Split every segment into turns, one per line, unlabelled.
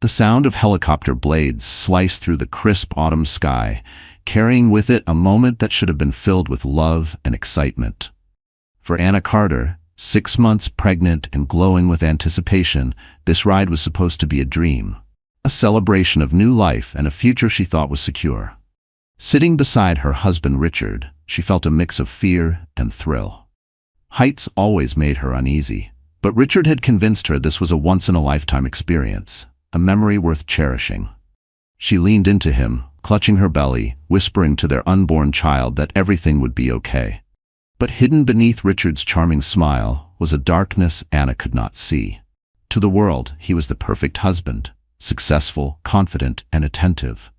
The sound of helicopter blades sliced through the crisp autumn sky, carrying with it a moment that should have been filled with love and excitement. For Anna Carter, 6 months pregnant and glowing with anticipation, this ride was supposed to be a dream, a celebration of new life and a future she thought was secure. Sitting beside her husband Richard, she felt a mix of fear and thrill. Heights always made her uneasy, but Richard had convinced her this was a once-in-a-lifetime experience, a memory worth cherishing. She leaned into him, clutching her belly, whispering to their unborn child that everything would be okay. But hidden beneath Richard's charming smile was a darkness Anna could not see. To the world, he was the perfect husband, successful, confident, and attentive.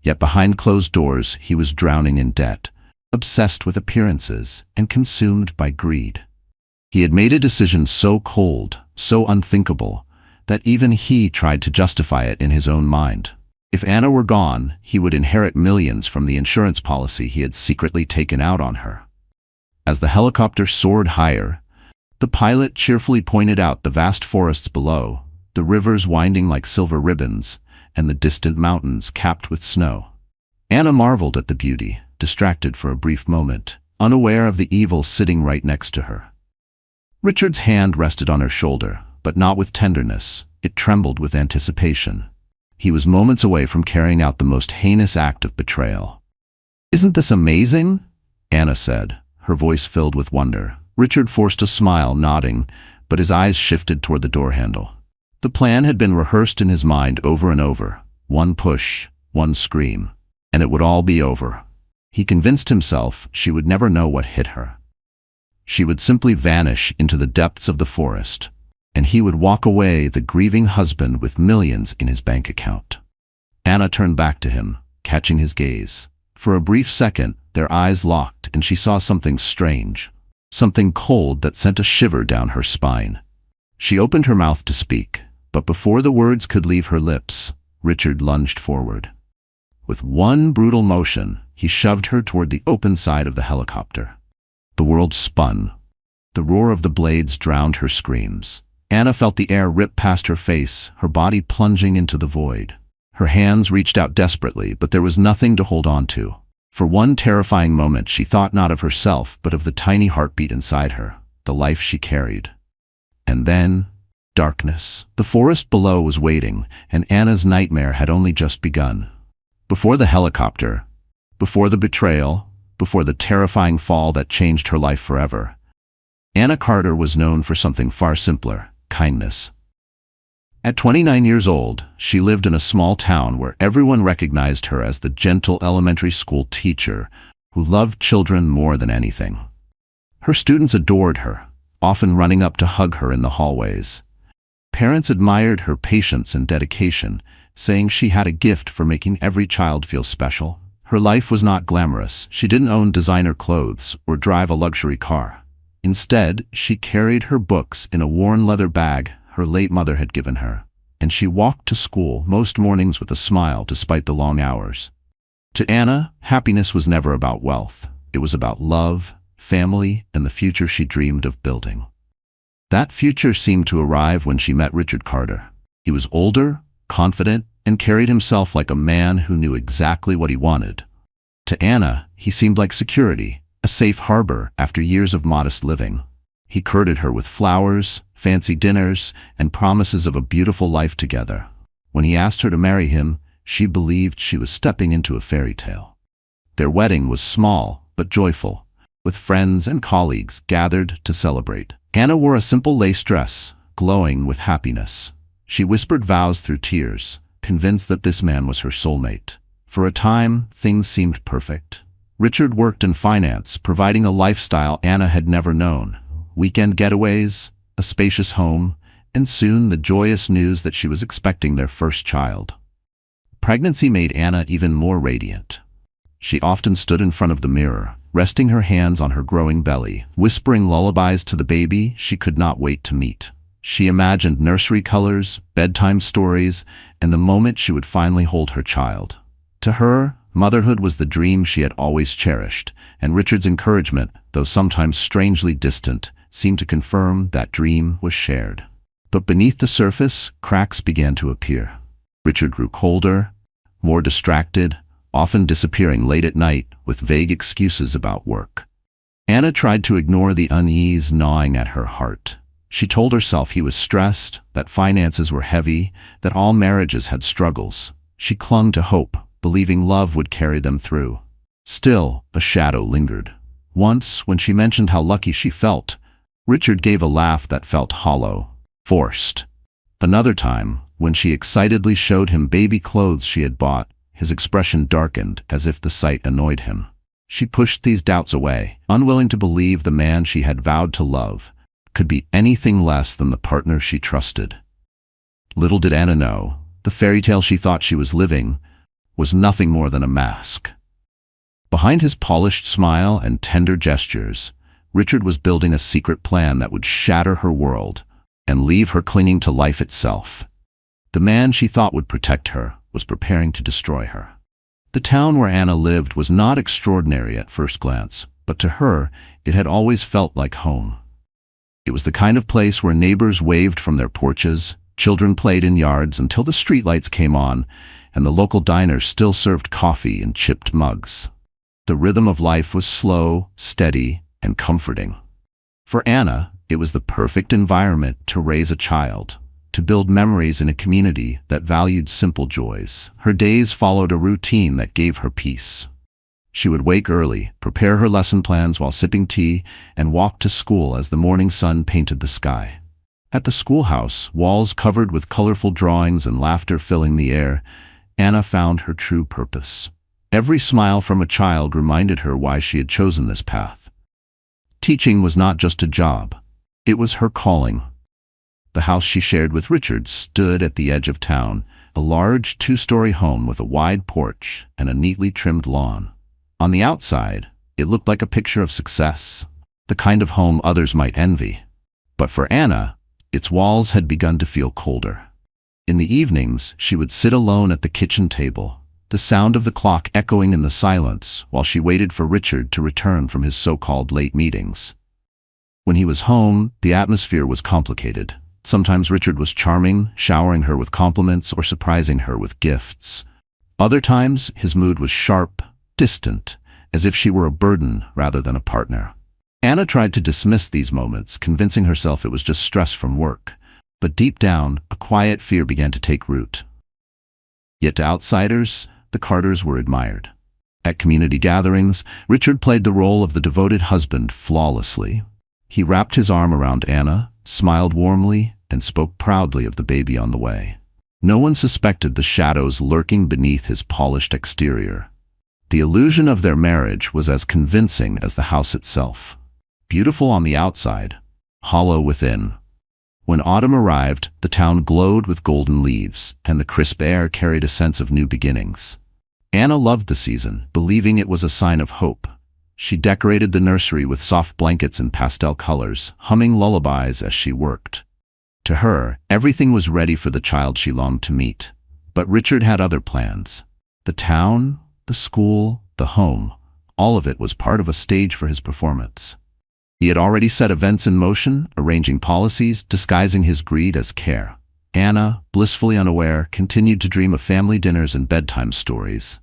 Yet behind closed doors, he was drowning in debt, obsessed with appearances, and consumed by greed. He had made a decision so cold, so unthinkable, that even he tried to justify it in his own mind. If Anna were gone, he would inherit millions from the insurance policy he had secretly taken out on her. As the helicopter soared higher, the pilot cheerfully pointed out the vast forests below, the rivers winding like silver ribbons, and the distant mountains capped with snow. Anna marveled at the beauty, distracted for a brief moment, unaware of the evil sitting right next to her. Richard's hand rested on her shoulder, but not with tenderness. It trembled with anticipation. He was moments away from carrying out the most heinous act of betrayal. "Isn't this amazing?" Anna said, her voice filled with wonder. Richard forced a smile, nodding, but his eyes shifted toward the door handle. The plan had been rehearsed in his mind over and over. One push, one scream, and it would all be over. He convinced himself she would never know what hit her. She would simply vanish into the depths of the forest, and he would walk away the grieving husband with millions in his bank account. Anna turned back to him, catching his gaze. For a brief second, their eyes locked, and she saw something strange, something cold that sent a shiver down her spine. She opened her mouth to speak, but before the words could leave her lips, Richard lunged forward. With one brutal motion, he shoved her toward the open side of the helicopter. The world spun. The roar of the blades drowned her screams. Anna felt the air rip past her face, her body plunging into the void. Her hands reached out desperately, but there was nothing to hold on to. For one terrifying moment, she thought not of herself, but of the tiny heartbeat inside her, the life she carried. And then, darkness. The forest below was waiting, and Anna's nightmare had only just begun. Before the helicopter, before the betrayal, before the terrifying fall that changed her life forever, Anna Carter was known for something far simpler: kindness. At 29 years old, she lived in a small town where everyone recognized her as the gentle elementary school teacher who loved children more than anything. Her students adored her, often running up to hug her in the hallways. Parents admired her patience and dedication, saying she had a gift for making every child feel special. Her life was not glamorous. She didn't own designer clothes or drive a luxury car. Instead, she carried her books in a worn leather bag her late mother had given her, and she walked to school most mornings with a smile despite the long hours. To Anna, happiness was never about wealth. It was about love, family, and the future she dreamed of building. That future seemed to arrive when she met Richard Carter. He was older, confident, and carried himself like a man who knew exactly what he wanted. To Anna, he seemed like security, a safe harbor after years of modest living. He courted her with flowers, fancy dinners, and promises of a beautiful life together. When he asked her to marry him, she believed she was stepping into a fairy tale. Their wedding was small but joyful, with friends and colleagues gathered to celebrate. Anna wore a simple lace dress, glowing with happiness. She whispered vows through tears, convinced that this man was her soulmate. For a time, things seemed perfect. Richard worked in finance, providing a lifestyle Anna had never known. Weekend getaways, a spacious home, and soon the joyous news that she was expecting their first child. Pregnancy made Anna even more radiant. She often stood in front of the mirror, resting her hands on her growing belly, whispering lullabies to the baby she could not wait to meet. She imagined nursery colors, bedtime stories, and the moment she would finally hold her child. To her, motherhood was the dream she had always cherished, and Richard's encouragement, though sometimes strangely distant, seemed to confirm that dream was shared. But beneath the surface, cracks began to appear. Richard grew colder, more distracted, often disappearing late at night with vague excuses about work. Anna tried to ignore the unease gnawing at her heart. She told herself he was stressed, that finances were heavy, that all marriages had struggles. She clung to hope, believing love would carry them through. Still, a shadow lingered. Once, when she mentioned how lucky she felt, Richard gave a laugh that felt hollow, forced. Another time, when she excitedly showed him baby clothes she had bought, his expression darkened as if the sight annoyed him. She pushed these doubts away, unwilling to believe the man she had vowed to love could be anything less than the partner she trusted. Little did Anna know, the fairy tale she thought she was living was nothing more than a mask. Behind his polished smile and tender gestures, Richard was building a secret plan that would shatter her world and leave her clinging to life itself. The man she thought would protect her was preparing to destroy her. The town where Anna lived was not extraordinary at first glance, but to her, it had always felt like home. It was the kind of place where neighbors waved from their porches, children played in yards until the streetlights came on, and the local diners still served coffee in chipped mugs. The rhythm of life was slow, steady, and comforting. For Anna, it was the perfect environment to raise a child, to build memories in a community that valued simple joys. Her days followed a routine that gave her peace. She would wake early, prepare her lesson plans while sipping tea, and walk to school as the morning sun painted the sky. At the schoolhouse, walls covered with colorful drawings and laughter filling the air, Anna found her true purpose. Every smile from a child reminded her why she had chosen this path. Teaching was not just a job. It was her calling. The house she shared with Richard stood at the edge of town, a large two-story home with a wide porch and a neatly trimmed lawn. On the outside, it looked like a picture of success, the kind of home others might envy. But for Anna, its walls had begun to feel colder. In the evenings, she would sit alone at the kitchen table, the sound of the clock echoing in the silence while she waited for Richard to return from his so-called late meetings. When he was home, the atmosphere was complicated. Sometimes Richard was charming, showering her with compliments or surprising her with gifts. Other times, his mood was sharp, distant, as if she were a burden rather than a partner. Anna tried to dismiss these moments, convincing herself it was just stress from work. But deep down, a quiet fear began to take root. Yet to outsiders, the Carters were admired. At community gatherings, Richard played the role of the devoted husband flawlessly. He wrapped his arm around Anna, smiled warmly, and spoke proudly of the baby on the way. No one suspected the shadows lurking beneath his polished exterior. The illusion of their marriage was as convincing as the house itself. Beautiful on the outside, hollow within. When autumn arrived, the town glowed with golden leaves, and the crisp air carried a sense of new beginnings. Anna loved the season, believing it was a sign of hope. She decorated the nursery with soft blankets and pastel colors, humming lullabies as she worked. To her, everything was ready for the child she longed to meet. But Richard had other plans. The town, the school, the home, all of it was part of a stage for his performance. He had already set events in motion, arranging policies, disguising his greed as care. Anna, blissfully unaware, continued to dream of family dinners and bedtime stories,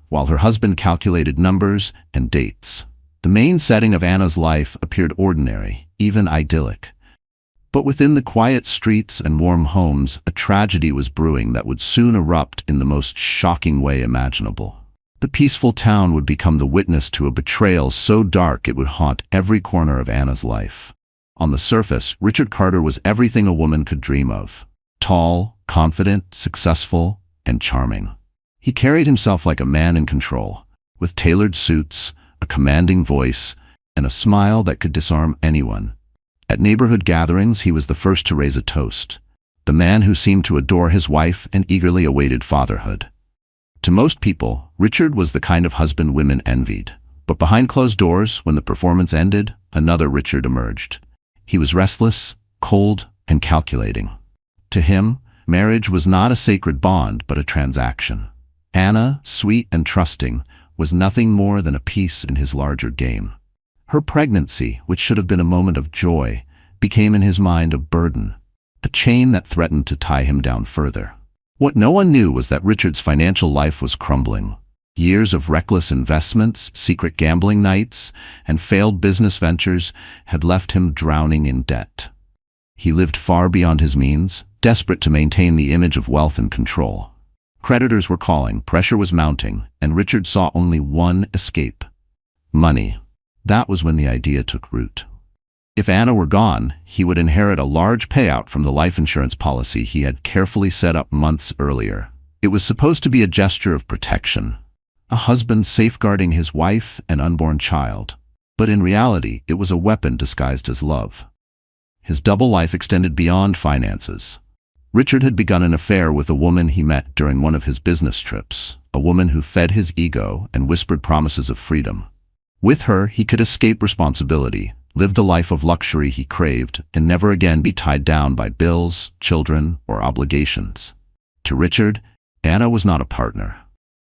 while her husband calculated numbers and dates. The main setting of Anna's life appeared ordinary, even idyllic. But within the quiet streets and warm homes, a tragedy was brewing that would soon erupt in the most shocking way imaginable. The peaceful town would become the witness to a betrayal so dark it would haunt every corner of Anna's life. On the surface, Richard Carter was everything a woman could dream of. Tall, confident, successful, and charming. He carried himself like a man in control, with tailored suits, a commanding voice, and a smile that could disarm anyone. At neighborhood gatherings, he was the first to raise a toast, the man who seemed to adore his wife and eagerly awaited fatherhood. To most people, Richard was the kind of husband women envied. But behind closed doors, when the performance ended, another Richard emerged. He was restless, cold, and calculating. To him, marriage was not a sacred bond, but a transaction. Anna, sweet and trusting, was nothing more than a piece in his larger game. Her pregnancy, which should have been a moment of joy, became in his mind a burden, a chain that threatened to tie him down further. What no one knew was that Richard's financial life was crumbling. Years of reckless investments, secret gambling nights, and failed business ventures had left him drowning in debt. He lived far beyond his means, desperate to maintain the image of wealth and control. Creditors were calling, pressure was mounting, and Richard saw only one escape: money. That was when the idea took root. If Anna were gone, he would inherit a large payout from the life insurance policy he had carefully set up months earlier. It was supposed to be a gesture of protection, a husband safeguarding his wife and unborn child. But in reality, it was a weapon disguised as love. His double life extended beyond finances. Richard had begun an affair with a woman he met during one of his business trips, a woman who fed his ego and whispered promises of freedom. With her, he could escape responsibility, live the life of luxury he craved, and never again be tied down by bills, children, or obligations. To Richard, Anna was not a partner.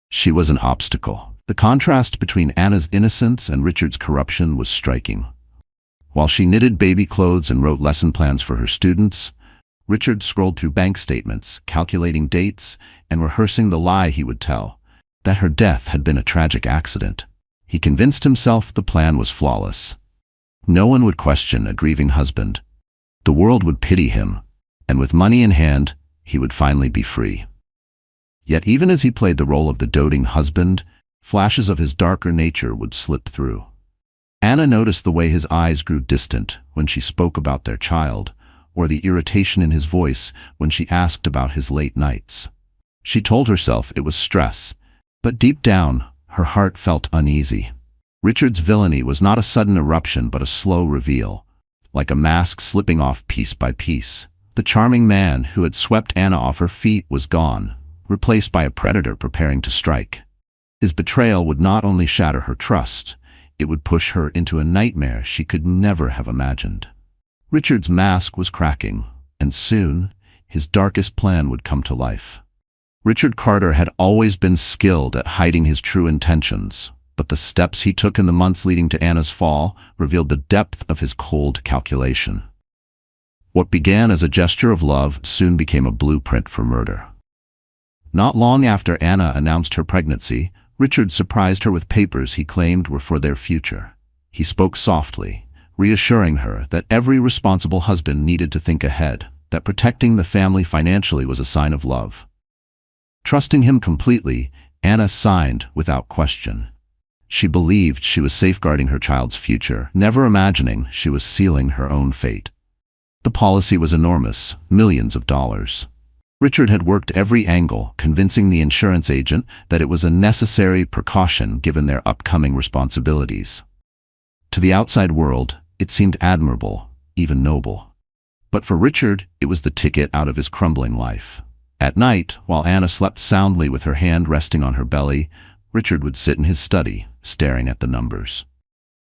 She was an obstacle. The contrast between Anna's innocence and Richard's corruption was striking. While she knitted baby clothes and wrote lesson plans for her students, Richard scrolled through bank statements, calculating dates, and rehearsing the lie he would tell, that her death had been a tragic accident. He convinced himself the plan was flawless. No one would question a grieving husband. The world would pity him, and with money in hand, he would finally be free. Yet even as he played the role of the doting husband, flashes of his darker nature would slip through. Anna noticed the way his eyes grew distant when she spoke about their child, or the irritation in his voice when she asked about his late nights. She told herself it was stress, but deep down, her heart felt uneasy. Richard's villainy was not a sudden eruption but a slow reveal, like a mask slipping off piece by piece. The charming man who had swept Anna off her feet was gone, replaced by a predator preparing to strike. His betrayal would not only shatter her trust, it would push her into a nightmare she could never have imagined. Richard's mask was cracking, and soon, his darkest plan would come to life. Richard Carter had always been skilled at hiding his true intentions, but the steps he took in the months leading to Anna's fall revealed the depth of his cold calculation. What began as a gesture of love soon became a blueprint for murder. Not long after Anna announced her pregnancy, Richard surprised her with papers he claimed were for their future. He spoke softly, reassuring her that every responsible husband needed to think ahead, that protecting the family financially was a sign of love. Trusting him completely, Anna signed without question. She believed she was safeguarding her child's future, never imagining she was sealing her own fate. The policy was enormous, millions of dollars. Richard had worked every angle, convincing the insurance agent that it was a necessary precaution given their upcoming responsibilities. To the outside world, it seemed admirable, even noble. But for Richard, it was the ticket out of his crumbling life. At night, while Anna slept soundly with her hand resting on her belly, Richard would sit in his study, staring at the numbers.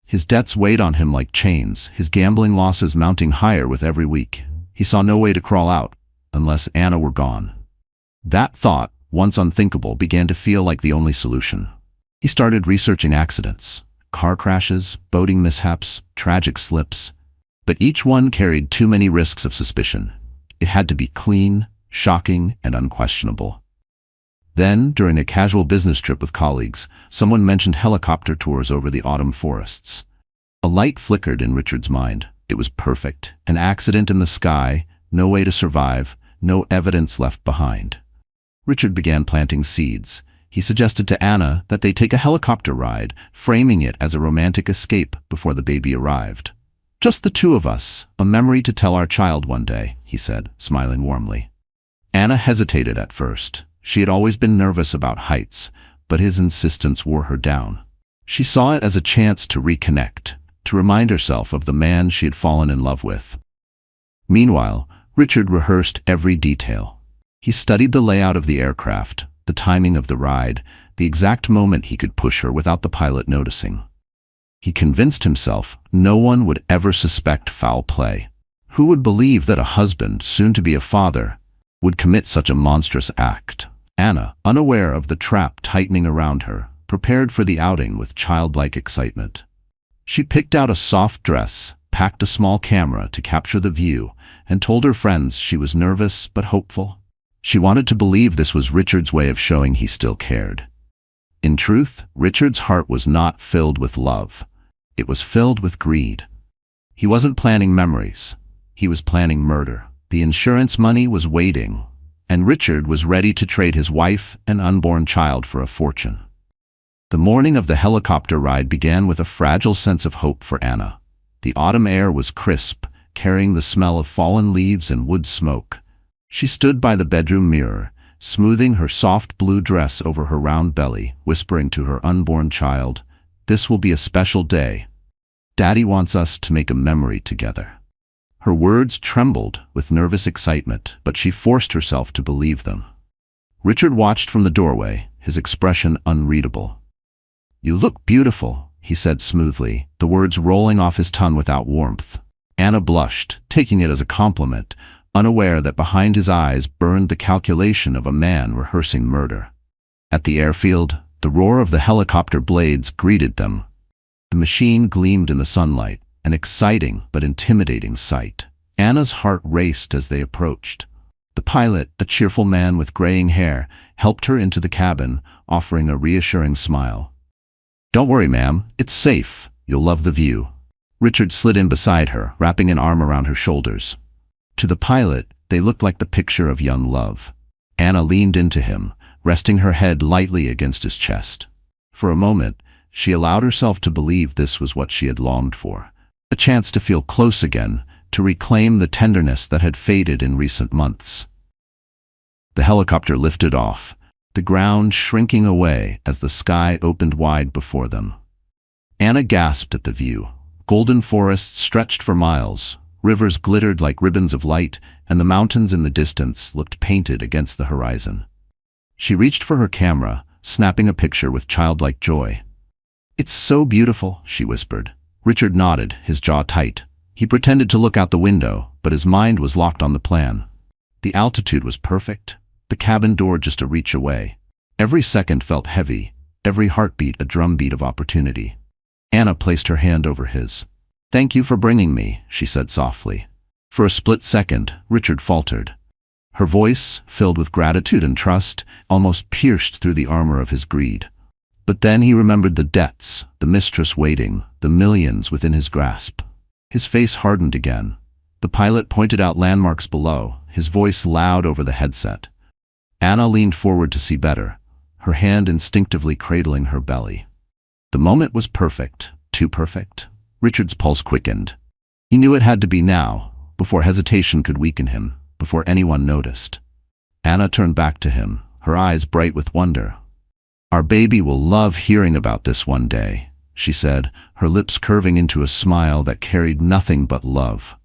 His debts weighed on him like chains, his gambling losses mounting higher with every week. He saw no way to crawl out, unless Anna were gone. That thought, once unthinkable, began to feel like the only solution. He started researching accidents, car crashes, boating mishaps, tragic slips. But each one carried too many risks of suspicion. It had to be clean, shocking, and unquestionable. Then, during a casual business trip with colleagues, someone mentioned helicopter tours over the autumn forests. A light flickered in Richard's mind. It was perfect. An accident in the sky, no way to survive, no evidence left behind. Richard began planting seeds. He suggested to Anna that they take a helicopter ride, framing it as a romantic escape before the baby arrived. "Just the two of us, a memory to tell our child one day," he said, smiling warmly. Anna hesitated at first. She had always been nervous about heights, but his insistence wore her down. She saw it as a chance to reconnect, to remind herself of the man she had fallen in love with. Meanwhile, Richard rehearsed every detail. He studied the layout of the aircraft, the timing of the ride, the exact moment he could push her without the pilot noticing. He convinced himself no one would ever suspect foul play. Who would believe that a husband, soon to be a father, would commit such a monstrous act? Anna, unaware of the trap tightening around her, prepared for the outing with childlike excitement. She picked out a soft dress, packed a small camera to capture the view, and told her friends she was nervous but hopeful. She wanted to believe this was Richard's way of showing he still cared. In truth, Richard's heart was not filled with love. It was filled with greed. He wasn't planning memories. He was planning murder. The insurance money was waiting, and Richard was ready to trade his wife and unborn child for a fortune. The morning of the helicopter ride began with a fragile sense of hope for Anna. The autumn air was crisp, carrying the smell of fallen leaves and wood smoke. She stood by the bedroom mirror, smoothing her soft blue dress over her round belly, whispering to her unborn child, "This will be a special day. Daddy wants us to make a memory together." Her words trembled with nervous excitement, but she forced herself to believe them. Richard watched from the doorway, his expression unreadable. "You look beautiful," he said smoothly, the words rolling off his tongue without warmth. Anna blushed, taking it as a compliment, unaware that behind his eyes burned the calculation of a man rehearsing murder. At the airfield, the roar of the helicopter blades greeted them. The machine gleamed in the sunlight, an exciting but intimidating sight. Anna's heart raced as they approached. The pilot, a cheerful man with graying hair, helped her into the cabin, offering a reassuring smile. "Don't worry, ma'am. It's safe. You'll love the view." Richard slid in beside her, wrapping an arm around her shoulders. To the pilot, they looked like the picture of young love. Anna leaned into him, resting her head lightly against his chest. For a moment, she allowed herself to believe this was what she had longed for. A chance to feel close again, to reclaim the tenderness that had faded in recent months. The helicopter lifted off, the ground shrinking away as the sky opened wide before them. Anna gasped at the view. Golden forests stretched for miles, rivers glittered like ribbons of light, and the mountains in the distance looked painted against the horizon. She reached for her camera, snapping a picture with childlike joy. "It's so beautiful," she whispered. Richard nodded, his jaw tight. He pretended to look out the window, but his mind was locked on the plan. The altitude was perfect, the cabin door just a reach away. Every second felt heavy, every heartbeat a drumbeat of opportunity. Anna placed her hand over his. "Thank you for bringing me," she said softly. For a split second, Richard faltered. Her voice, filled with gratitude and trust, almost pierced through the armor of his greed. But then he remembered the debts, the mistress waiting, the millions within his grasp. His face hardened again. The pilot pointed out landmarks below, his voice loud over the headset. Anna leaned forward to see better, her hand instinctively cradling her belly. The moment was perfect, too perfect. Richard's pulse quickened. He knew it had to be now, before hesitation could weaken him, before anyone noticed. Anna turned back to him, her eyes bright with wonder. "Our baby will love hearing about this one day," she said, her lips curving into a smile that carried nothing but love.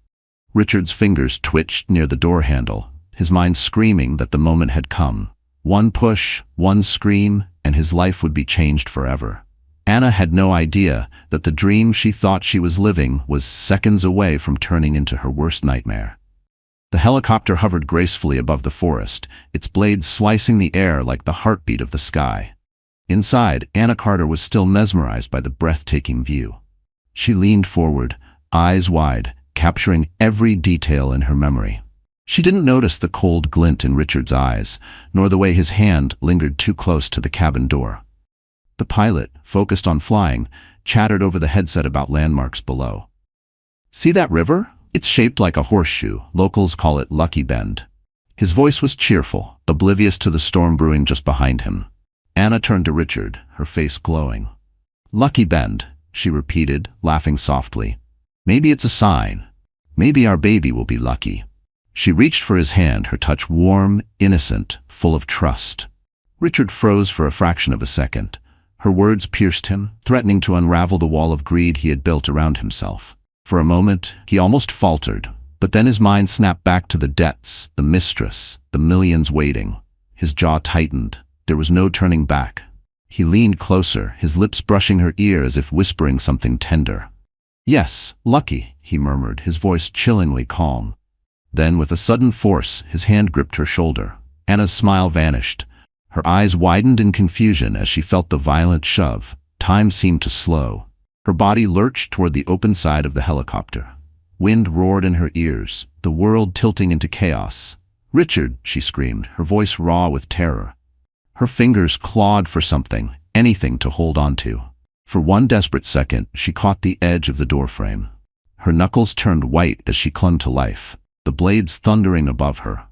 Richard's fingers twitched near the door handle, his mind screaming that the moment had come. One push, one scream, and his life would be changed forever. Anna had no idea that the dream she thought she was living was seconds away from turning into her worst nightmare. The helicopter hovered gracefully above the forest, its blades slicing the air like the heartbeat of the sky. Inside, Anna Carter was still mesmerized by the breathtaking view. She leaned forward, eyes wide, capturing every detail in her memory. She didn't notice the cold glint in Richard's eyes, nor the way his hand lingered too close to the cabin door. The pilot, focused on flying, chattered over the headset about landmarks below. "See that river? It's shaped like a horseshoe. Locals call it Lucky Bend." His voice was cheerful, oblivious to the storm brewing just behind him. Anna turned to Richard, her face glowing. "Lucky Bend," she repeated, laughing softly. "Maybe it's a sign. Maybe our baby will be lucky." She reached for his hand, her touch warm, innocent, full of trust. Richard froze for a fraction of a second. Her words pierced him, threatening to unravel the wall of greed he had built around himself. For a moment, he almost faltered, but then his mind snapped back to the debts, the mistress, the millions waiting. His jaw tightened. There was no turning back. He leaned closer, his lips brushing her ear as if whispering something tender. "Yes, lucky," he murmured, his voice chillingly calm. Then, with a sudden force, his hand gripped her shoulder. Anna's smile vanished. Her eyes widened in confusion as she felt the violent shove. Time seemed to slow. Her body lurched toward the open side of the helicopter. Wind roared in her ears, the world tilting into chaos. "Richard," she screamed, her voice raw with terror. Her fingers clawed for something, anything to hold on to. For one desperate second, she caught the edge of the doorframe. Her knuckles turned white as she clung to life, the blades thundering above her.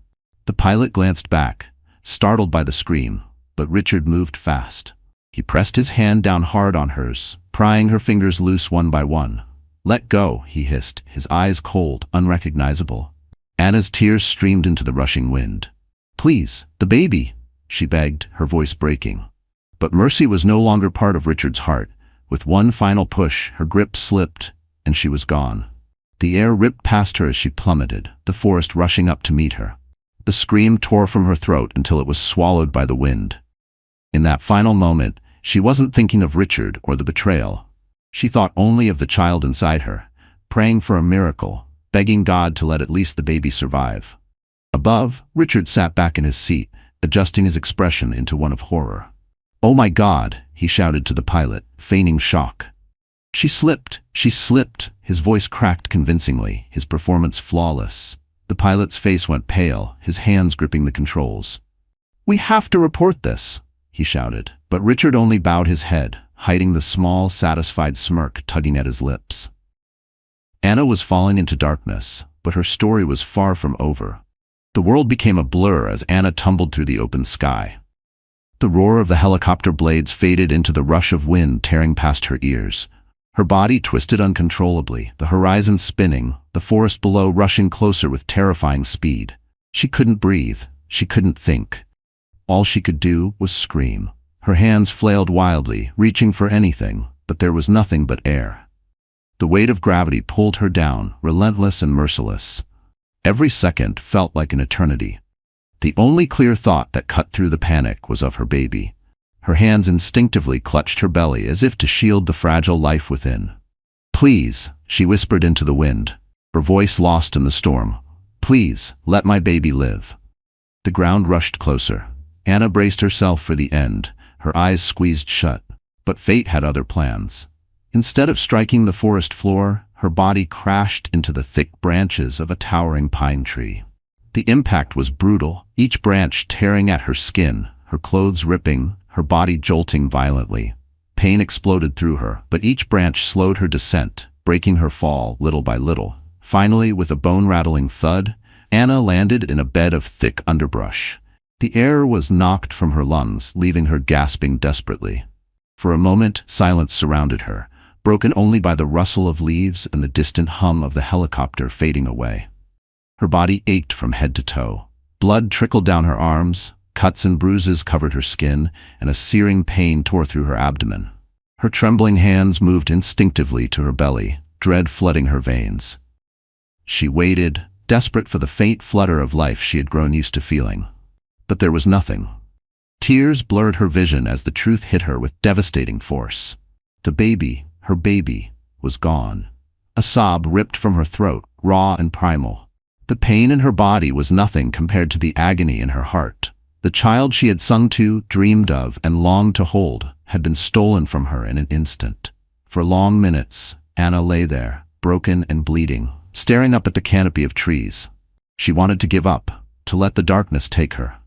The pilot glanced back, startled by the scream, but Richard moved fast. He pressed his hand down hard on hers, prying her fingers loose one by one. "Let go," he hissed, his eyes cold, unrecognizable. Anna's tears streamed into the rushing wind. "Please, the baby," she begged, her voice breaking. But mercy was no longer part of Richard's heart. With one final push, her grip slipped, and she was gone. The air ripped past her as she plummeted, the forest rushing up to meet her. The scream tore from her throat until it was swallowed by the wind. In that final moment, she wasn't thinking of Richard or the betrayal. She thought only of the child inside her, praying for a miracle, begging God to let at least the baby survive. Above, Richard sat back in his seat, adjusting his expression into one of horror. "Oh my God," he shouted to the pilot, feigning shock. She slipped, his voice cracked convincingly, his performance flawless. The pilot's face went pale, his hands gripping the controls. "We have to report this," he shouted, but Richard only bowed his head, hiding the small, satisfied smirk tugging at his lips. Anna was falling into darkness, but her story was far from over. The world became a blur as Anna tumbled through the open sky. The roar of the helicopter blades faded into the rush of wind tearing past her ears. Her body twisted uncontrollably, the horizon spinning, the forest below rushing closer with terrifying speed. She couldn't breathe, she couldn't think. All she could do was scream. Her hands flailed wildly, reaching for anything, but there was nothing but air. The weight of gravity pulled her down, relentless and merciless. Every second felt like an eternity. The only clear thought that cut through the panic was of her baby. Her hands instinctively clutched her belly as if to shield the fragile life within. "Please," she whispered into the wind, her voice lost in the storm. "Please, let my baby live." The ground rushed closer. Anna braced herself for the end, her eyes squeezed shut. But fate had other plans. Instead of striking the forest floor, her body crashed into the thick branches of a towering pine tree. The impact was brutal, each branch tearing at her skin, her clothes ripping, her body jolting violently. Pain exploded through her, but each branch slowed her descent, breaking her fall little by little. Finally, with a bone-rattling thud, Anna landed in a bed of thick underbrush. The air was knocked from her lungs, leaving her gasping desperately. For a moment, silence surrounded her, broken only by the rustle of leaves and the distant hum of the helicopter fading away. Her body ached from head to toe. Blood trickled down her arms, cuts and bruises covered her skin, and a searing pain tore through her abdomen. Her trembling hands moved instinctively to her belly, dread flooding her veins. She waited, desperate for the faint flutter of life she had grown used to feeling. But there was nothing. Tears blurred her vision as the truth hit her with devastating force. The baby, her baby, was gone. A sob ripped from her throat, raw and primal. The pain in her body was nothing compared to the agony in her heart. The child she had sung to, dreamed of, and longed to hold had been stolen from her in an instant. For long minutes, Anna lay there, broken and bleeding, staring up at the canopy of trees. She wanted to give up, to let the darkness take her.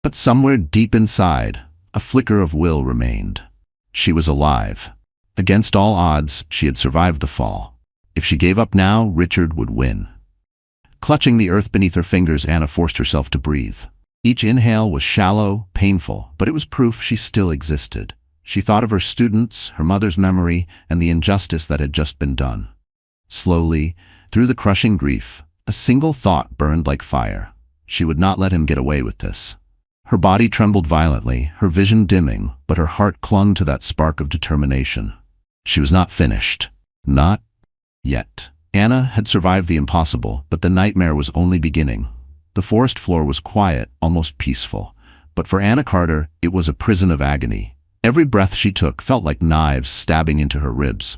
But somewhere deep inside, a flicker of will remained. She was alive. Against all odds, she had survived the fall. If she gave up now, Richard would win. Clutching the earth beneath her fingers, Anna forced herself to breathe. Each inhale was shallow, painful, but it was proof she still existed. She thought of her students, her mother's memory, and the injustice that had just been done. Slowly, through the crushing grief, a single thought burned like fire. She would not let him get away with this. Her body trembled violently, her vision dimming, but her heart clung to that spark of determination. She was not finished. Not yet. Anna had survived the impossible, but the nightmare was only beginning. The forest floor was quiet, almost peaceful. But for Anna Carter, it was a prison of agony. Every breath she took felt like knives stabbing into her ribs.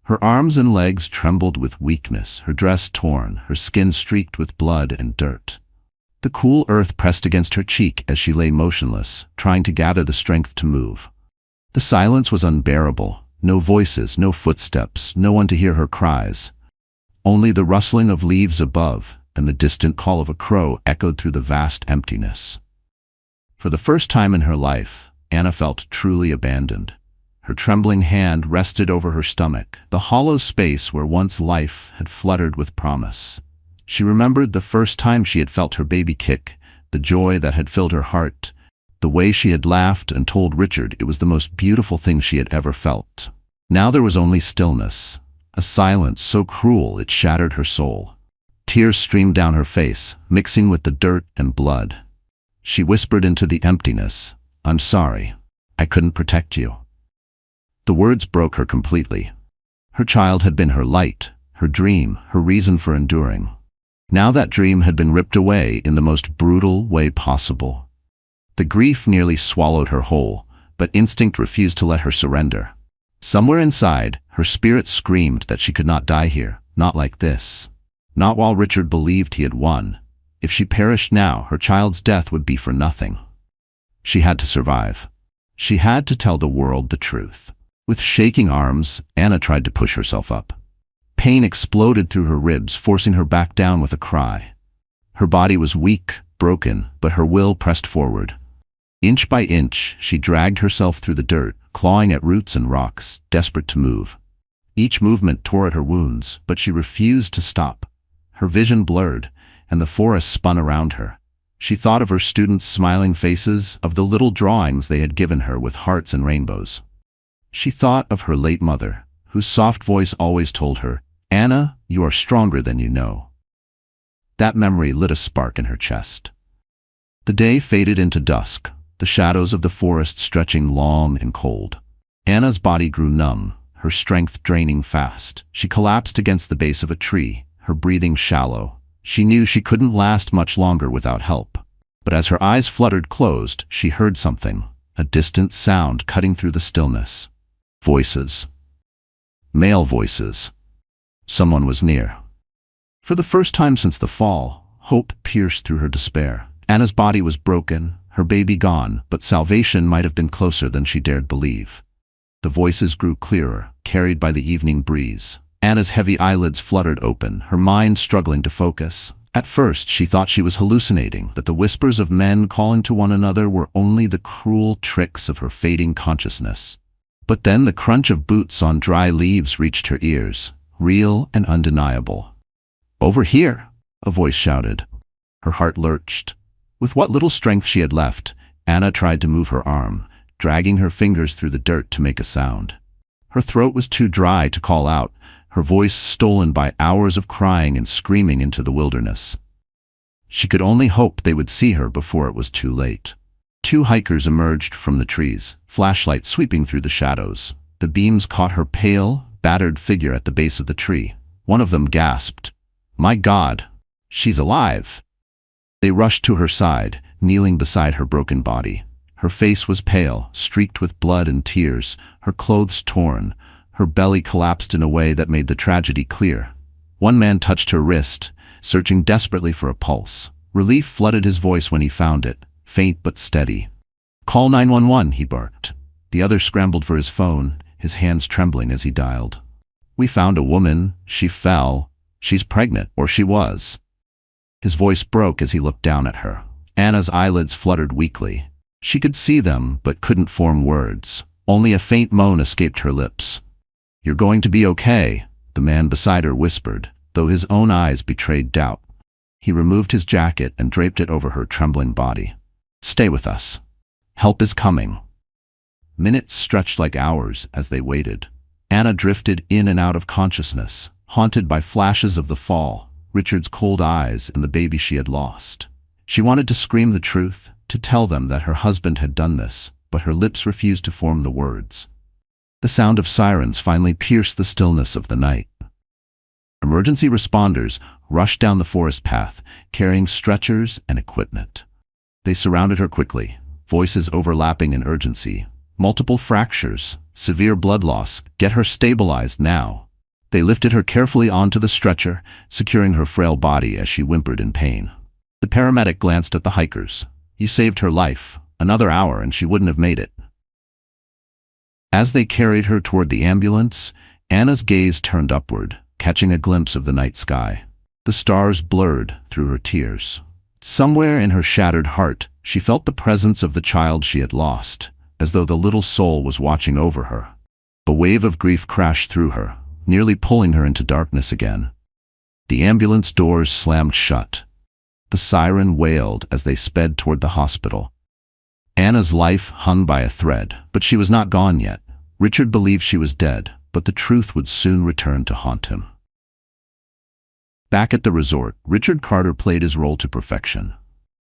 Her arms and legs trembled with weakness, her dress torn, her skin streaked with blood and dirt. The cool earth pressed against her cheek as she lay motionless, trying to gather the strength to move. The silence was unbearable. No voices, no footsteps, no one to hear her cries. Only the rustling of leaves above, and the distant call of a crow echoed through the vast emptiness. For the first time in her life, Anna felt truly abandoned. Her trembling hand rested over her stomach, the hollow space where once life had fluttered with promise. She remembered the first time she had felt her baby kick, the joy that had filled her heart, the way she had laughed and told Richard it was the most beautiful thing she had ever felt. Now there was only stillness, a silence so cruel it shattered her soul. Tears streamed down her face, mixing with the dirt and blood. She whispered into the emptiness, "I'm sorry. I couldn't protect you." The words broke her completely. Her child had been her light, her dream, her reason for enduring. Now that dream had been ripped away in the most brutal way possible. The grief nearly swallowed her whole, but instinct refused to let her surrender. Somewhere inside, her spirit screamed that she could not die here, not like this. Not while Richard believed he had won. If she perished now, her child's death would be for nothing. She had to survive. She had to tell the world the truth. With shaking arms, Anna tried to push herself up. Pain exploded through her ribs, forcing her back down with a cry. Her body was weak, broken, but her will pressed forward. Inch by inch, she dragged herself through the dirt, clawing at roots and rocks, desperate to move. Each movement tore at her wounds, but she refused to stop. Her vision blurred, and the forest spun around her. She thought of her students' smiling faces, of the little drawings they had given her with hearts and rainbows. She thought of her late mother, whose soft voice always told her, "Anna, you are stronger than you know." That memory lit a spark in her chest. The day faded into dusk, the shadows of the forest stretching long and cold. Anna's body grew numb, her strength draining fast. She collapsed against the base of a tree, her breathing shallow. She knew she couldn't last much longer without help. But as her eyes fluttered closed, she heard something, a distant sound cutting through the stillness. Voices. Male voices. Someone was near. For the first time since the fall, hope pierced through her despair. Anna's body was broken, her baby gone, but salvation might have been closer than she dared believe. The voices grew clearer, carried by the evening breeze. Anna's heavy eyelids fluttered open, her mind struggling to focus. At first, she thought she was hallucinating, that the whispers of men calling to one another were only the cruel tricks of her fading consciousness. But then the crunch of boots on dry leaves reached her ears, real and undeniable. "Over here!" a voice shouted. Her heart lurched. With what little strength she had left, Anna tried to move her arm, dragging her fingers through the dirt to make a sound. Her throat was too dry to call out, her voice stolen by hours of crying and screaming into the wilderness. She could only hope they would see her before it was too late. Two hikers emerged from the trees, flashlights sweeping through the shadows. The beams caught her pale, battered figure at the base of the tree. One of them gasped, "My God, she's alive!" They rushed to her side, kneeling beside her broken body. Her face was pale, streaked with blood and tears, her clothes torn, her belly collapsed in a way that made the tragedy clear. One man touched her wrist, searching desperately for a pulse. Relief flooded his voice when he found it, faint but steady. "Call 911, he barked. The other scrambled for his phone, his hands trembling as he dialed. "We found a woman. She fell. She's pregnant, or she was." His voice broke as he looked down at her. Anna's eyelids fluttered weakly. She could see them, but couldn't form words. Only a faint moan escaped her lips. "You're going to be okay," the man beside her whispered, though his own eyes betrayed doubt. He removed his jacket and draped it over her trembling body. "Stay with us. Help is coming." Minutes stretched like hours as they waited. Anna drifted in and out of consciousness, haunted by flashes of the fall, Richard's cold eyes, and the baby she had lost. She wanted to scream the truth, to tell them that her husband had done this, but her lips refused to form the words. The sound of sirens finally pierced the stillness of the night. Emergency responders rushed down the forest path, carrying stretchers and equipment. They surrounded her quickly, voices overlapping in urgency. "Multiple fractures, severe blood loss, get her stabilized now." They lifted her carefully onto the stretcher, securing her frail body as she whimpered in pain. The paramedic glanced at the hikers. "You saved her life. Another hour and she wouldn't have made it." As they carried her toward the ambulance, Anna's gaze turned upward, catching a glimpse of the night sky. The stars blurred through her tears. Somewhere in her shattered heart, she felt the presence of the child she had lost, as though the little soul was watching over her. A wave of grief crashed through her, nearly pulling her into darkness again. The ambulance doors slammed shut. The siren wailed as they sped toward the hospital. Anna's life hung by a thread, but she was not gone yet. Richard believed she was dead, but the truth would soon return to haunt him. Back at the resort, Richard Carter played his role to perfection.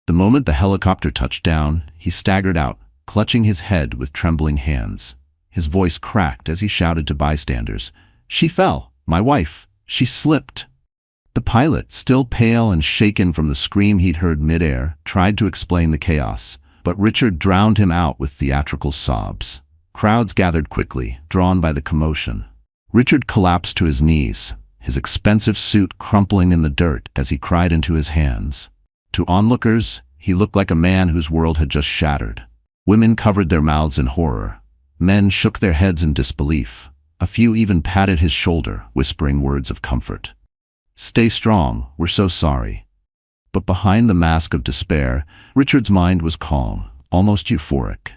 The moment the helicopter touched down, he staggered out, clutching his head with trembling hands. His voice cracked as he shouted to bystanders, "She fell! My wife! She slipped!" The pilot, still pale and shaken from the scream he'd heard midair, tried to explain the chaos, but Richard drowned him out with theatrical sobs. Crowds gathered quickly, drawn by the commotion. Richard collapsed to his knees, his expensive suit crumpling in the dirt as he cried into his hands. To onlookers, he looked like a man whose world had just shattered. Women covered their mouths in horror. Men shook their heads in disbelief. A few even patted his shoulder, whispering words of comfort. "Stay strong, we're so sorry." But behind the mask of despair, Richard's mind was calm, almost euphoric.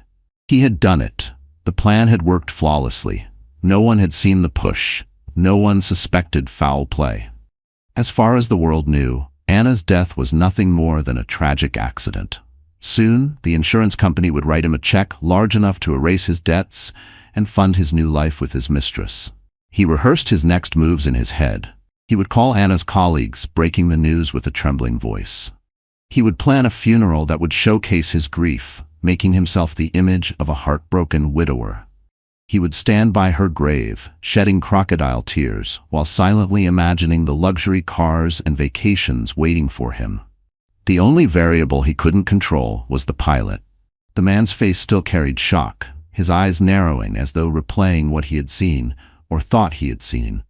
He had done it. The plan had worked flawlessly. No one had seen the push. No one suspected foul play. As far as the world knew, Anna's death was nothing more than a tragic accident. Soon, the insurance company would write him a check large enough to erase his debts and fund his new life with his mistress. He rehearsed his next moves in his head. He would call Anna's colleagues, breaking the news with a trembling voice. He would plan a funeral that would showcase his grief, making himself the image of a heartbroken widower. He would stand by her grave, shedding crocodile tears, while silently imagining the luxury cars and vacations waiting for him. The only variable he couldn't control was the pilot. The man's face still carried shock, his eyes narrowing as though replaying what he had seen, or thought he had seen.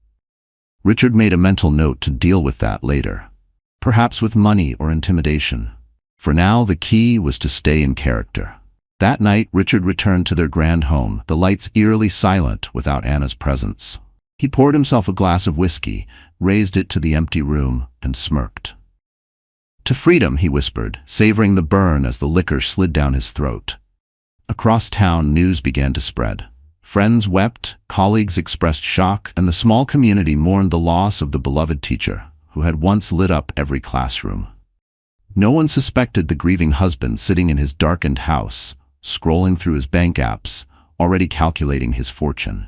Richard made a mental note to deal with that later, perhaps with money or intimidation. For now, the key was to stay in character. That night, Richard returned to their grand home, the lights eerily silent without Anna's presence. He poured himself a glass of whiskey, raised it to the empty room, and smirked. "To freedom," he whispered, savoring the burn as the liquor slid down his throat. Across town, news began to spread. Friends wept, colleagues expressed shock, and the small community mourned the loss of the beloved teacher, who had once lit up every classroom. No one suspected the grieving husband sitting in his darkened house, scrolling through his bank apps, already calculating his fortune.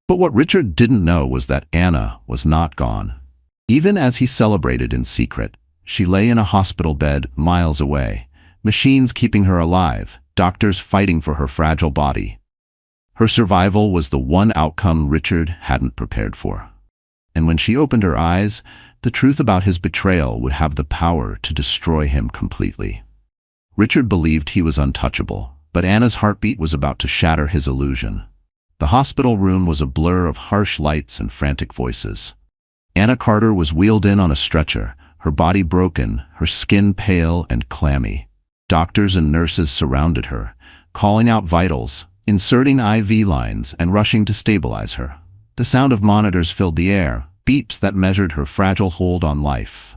But what Richard didn't know was that Anna was not gone. Even as he celebrated in secret, she lay in a hospital bed miles away, machines keeping her alive, doctors fighting for her fragile body. Her survival was the one outcome Richard hadn't prepared for. And when she opened her eyes, the truth about his betrayal would have the power to destroy him completely. Richard believed he was untouchable, but Anna's heartbeat was about to shatter his illusion. The hospital room was a blur of harsh lights and frantic voices. Anna Carter was wheeled in on a stretcher, her body broken, her skin pale and clammy. Doctors and nurses surrounded her, calling out vitals, inserting IV lines, and rushing to stabilize her. The sound of monitors filled the air, beeps that measured her fragile hold on life.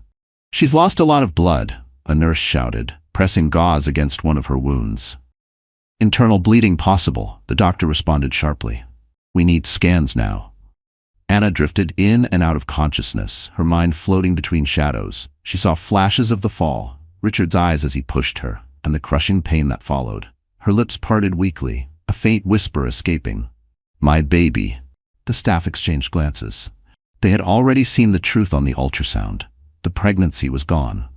"She's lost a lot of blood," a nurse shouted, pressing gauze against one of her wounds. "Internal bleeding possible," the doctor responded sharply. "We need scans now." Anna drifted in and out of consciousness, her mind floating between shadows. She saw flashes of the fall, Richard's eyes as he pushed her, and the crushing pain that followed. Her lips parted weakly, a faint whisper escaping. "My baby." The staff exchanged glances. They had already seen the truth on the ultrasound. The pregnancy was gone.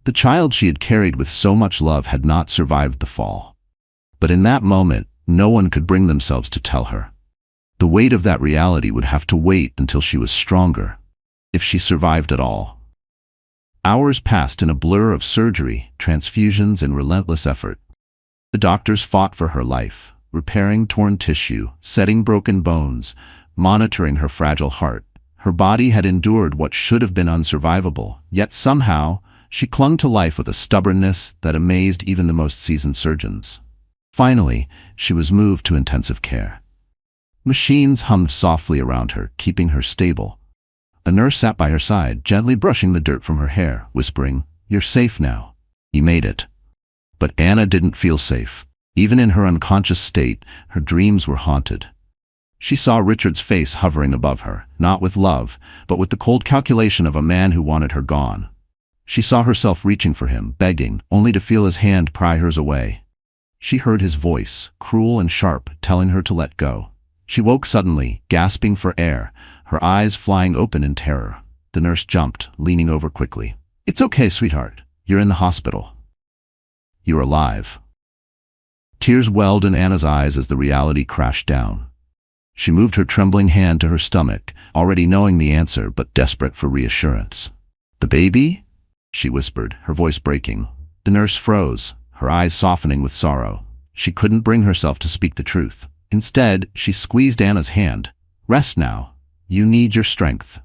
The child she had carried with so much love had not survived the fall. But in that moment, no one could bring themselves to tell her. The weight of that reality would have to wait until she was stronger, if she survived at all. Hours passed in a blur of surgery, transfusions, and relentless effort. The doctors fought for her life, repairing torn tissue, setting broken bones, monitoring her fragile heart. Her body had endured what should have been unsurvivable, yet somehow, she clung to life with a stubbornness that amazed even the most seasoned surgeons. Finally, she was moved to intensive care. Machines hummed softly around her, keeping her stable. A nurse sat by her side, gently brushing the dirt from her hair, whispering, "You're safe now. You made it." But Anna didn't feel safe. Even in her unconscious state, her dreams were haunted. She saw Richard's face hovering above her, not with love, but with the cold calculation of a man who wanted her gone. She saw herself reaching for him, begging, only to feel his hand pry hers away. She heard his voice, cruel and sharp, telling her to let go. She woke suddenly, gasping for air, her eyes flying open in terror. The nurse jumped, leaning over quickly. "It's okay, sweetheart. You're in the hospital. You're alive." Tears welled in Anna's eyes as the reality crashed down. She moved her trembling hand to her stomach, already knowing the answer but desperate for reassurance. "The baby?" she whispered, her voice breaking. The nurse froze, her eyes softening with sorrow. She couldn't bring herself to speak the truth. Instead, she squeezed Anna's hand. "Rest now. You need your strength."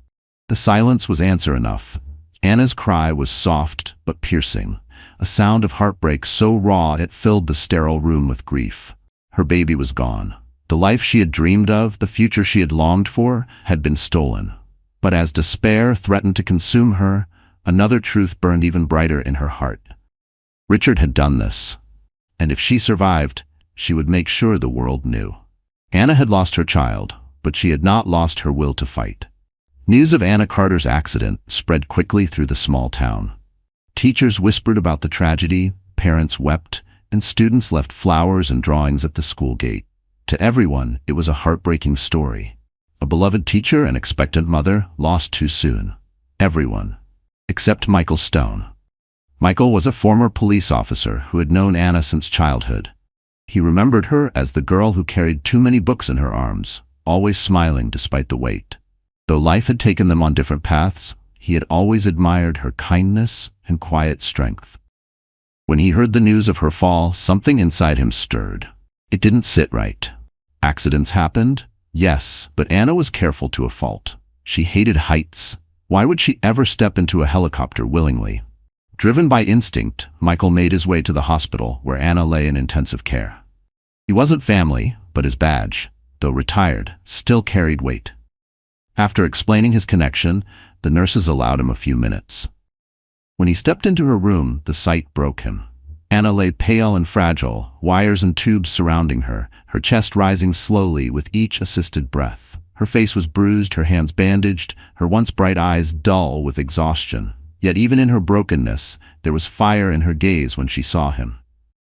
The silence was answer enough. Anna's cry was soft but piercing, a sound of heartbreak so raw it filled the sterile room with grief. Her baby was gone. The life she had dreamed of, the future she had longed for, had been stolen. But as despair threatened to consume her, another truth burned even brighter in her heart. Richard had done this, and if she survived, she would make sure the world knew. Anna had lost her child, but she had not lost her will to fight. News of Anna Carter's accident spread quickly through the small town. Teachers whispered about the tragedy, parents wept, and students left flowers and drawings at the school gate. To everyone, it was a heartbreaking story. A beloved teacher and expectant mother lost too soon. Everyone, except Michael Stone. Michael was a former police officer who had known Anna since childhood. He remembered her as the girl who carried too many books in her arms, always smiling despite the weight. Though life had taken them on different paths, he had always admired her kindness and quiet strength. When he heard the news of her fall, something inside him stirred. It didn't sit right. Accidents happened, yes, but Anna was careful to a fault. She hated heights. Why would she ever step into a helicopter willingly? Driven by instinct, Michael made his way to the hospital where Anna lay in intensive care. He wasn't family, but his badge, though retired, still carried weight. After explaining his connection, the nurses allowed him a few minutes. When he stepped into her room, the sight broke him. Anna lay pale and fragile, wires and tubes surrounding her, her chest rising slowly with each assisted breath. Her face was bruised, her hands bandaged, her once bright eyes dull with exhaustion. Yet even in her brokenness, there was fire in her gaze when she saw him.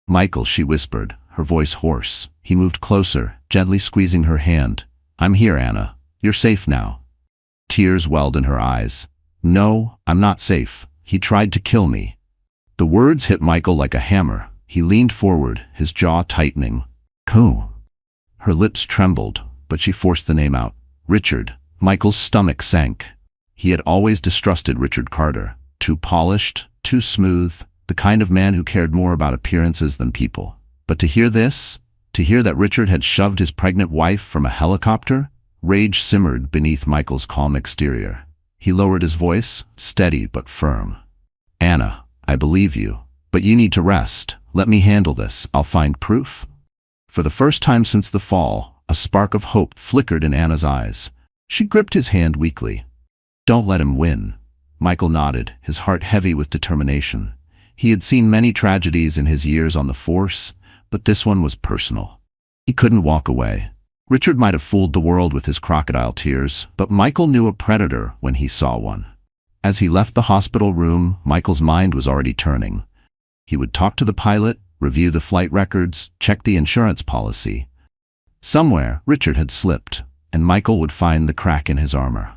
"Michael," she whispered, her voice hoarse. He moved closer, gently squeezing her hand. "I'm here, Anna. You're safe now." Tears welled in her eyes. "No, I'm not safe. He tried to kill me." The words hit Michael like a hammer. He leaned forward, his jaw tightening. "Who?" Her lips trembled, but she forced the name out. "Richard." Michael's stomach sank. He had always distrusted Richard Carter. Too polished, too smooth, the kind of man who cared more about appearances than people. But to hear this, to hear that Richard had shoved his pregnant wife from a helicopter, rage simmered beneath Michael's calm exterior. He lowered his voice, steady but firm. "Anna, I believe you, but you need to rest. Let me handle this. I'll find proof." For the first time since the fall, a spark of hope flickered in Anna's eyes. She gripped his hand weakly. "Don't let him win." Michael nodded, his heart heavy with determination. He had seen many tragedies in his years on the force, but this one was personal. He couldn't walk away. Richard might have fooled the world with his crocodile tears, but Michael knew a predator when he saw one. As he left the hospital room, Michael's mind was already turning. He would talk to the pilot, review the flight records, check the insurance policy. Somewhere, Richard had slipped, and Michael would find the crack in his armor.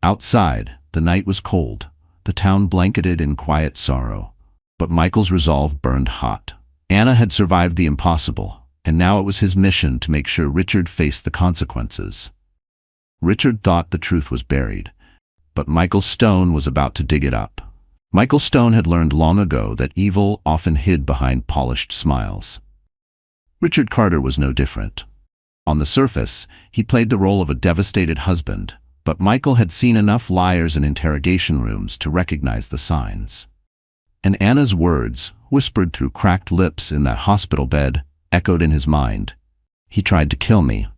Outside, the night was cold, the town blanketed in quiet sorrow. But Michael's resolve burned hot. Anna had survived the impossible, and now it was his mission to make sure Richard faced the consequences. Richard thought the truth was buried, but Michael Stone was about to dig it up. Michael Stone had learned long ago that evil often hid behind polished smiles. Richard Carter was no different. On the surface, he played the role of a devastated husband, but Michael had seen enough liars in interrogation rooms to recognize the signs. And Anna's words, whispered through cracked lips in that hospital bed, echoed in his mind. "He tried to kill me."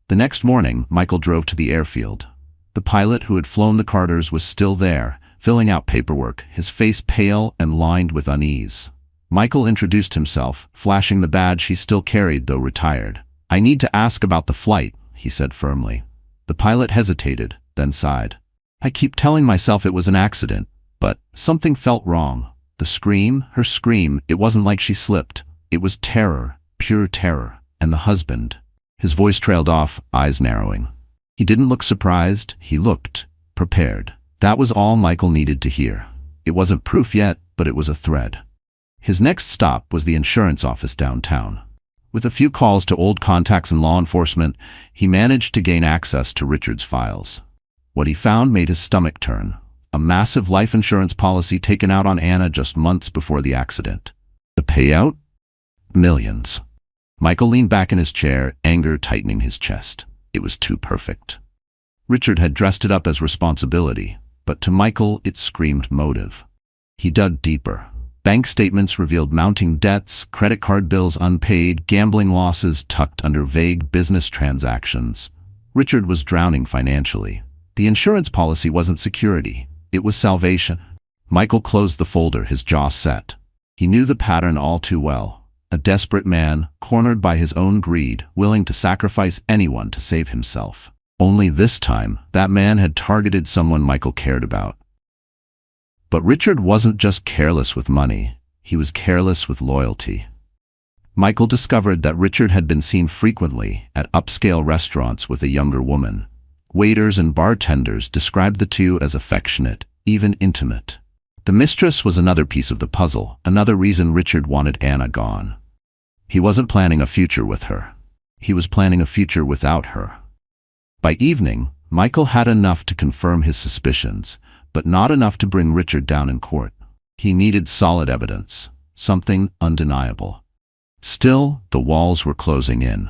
The next morning, Michael drove to the airfield. The pilot who had flown the Carters was still there, filling out paperwork, his face pale and lined with unease. Michael introduced himself, flashing the badge he still carried though retired. "I need to ask about the flight," he said firmly. The pilot hesitated, then sighed. "I keep telling myself it was an accident, but something felt wrong. The scream, her scream, it wasn't like she slipped. It was terror, pure terror. And the husband." His voice trailed off, eyes narrowing. He didn't look surprised, he looked prepared. That was all Michael needed to hear. It wasn't proof yet, but it was a thread. His next stop was the insurance office downtown. With a few calls to old contacts in law enforcement, he managed to gain access to Richard's files. What he found made his stomach turn. A massive life insurance policy taken out on Anna just months before the accident. The payout? Millions. Michael leaned back in his chair, anger tightening his chest. It was too perfect. Richard had dressed it up as responsibility, but to Michael it screamed motive. He dug deeper. Bank statements revealed mounting debts, credit card bills unpaid, gambling losses tucked under vague business transactions. Richard was drowning financially. The insurance policy wasn't security. It was salvation. Michael closed the folder, his jaw set. He knew the pattern all too well. A desperate man, cornered by his own greed, willing to sacrifice anyone to save himself. Only this time, that man had targeted someone Michael cared about. But Richard wasn't just careless with money, he was careless with loyalty. Michael discovered that Richard had been seen frequently at upscale restaurants with a younger woman. Waiters and bartenders described the two as affectionate, even intimate. The mistress was another piece of the puzzle, another reason Richard wanted Anna gone. He wasn't planning a future with her. He was planning a future without her. By evening, Michael had enough to confirm his suspicions, but not enough to bring Richard down in court. He needed solid evidence, something undeniable. Still, the walls were closing in.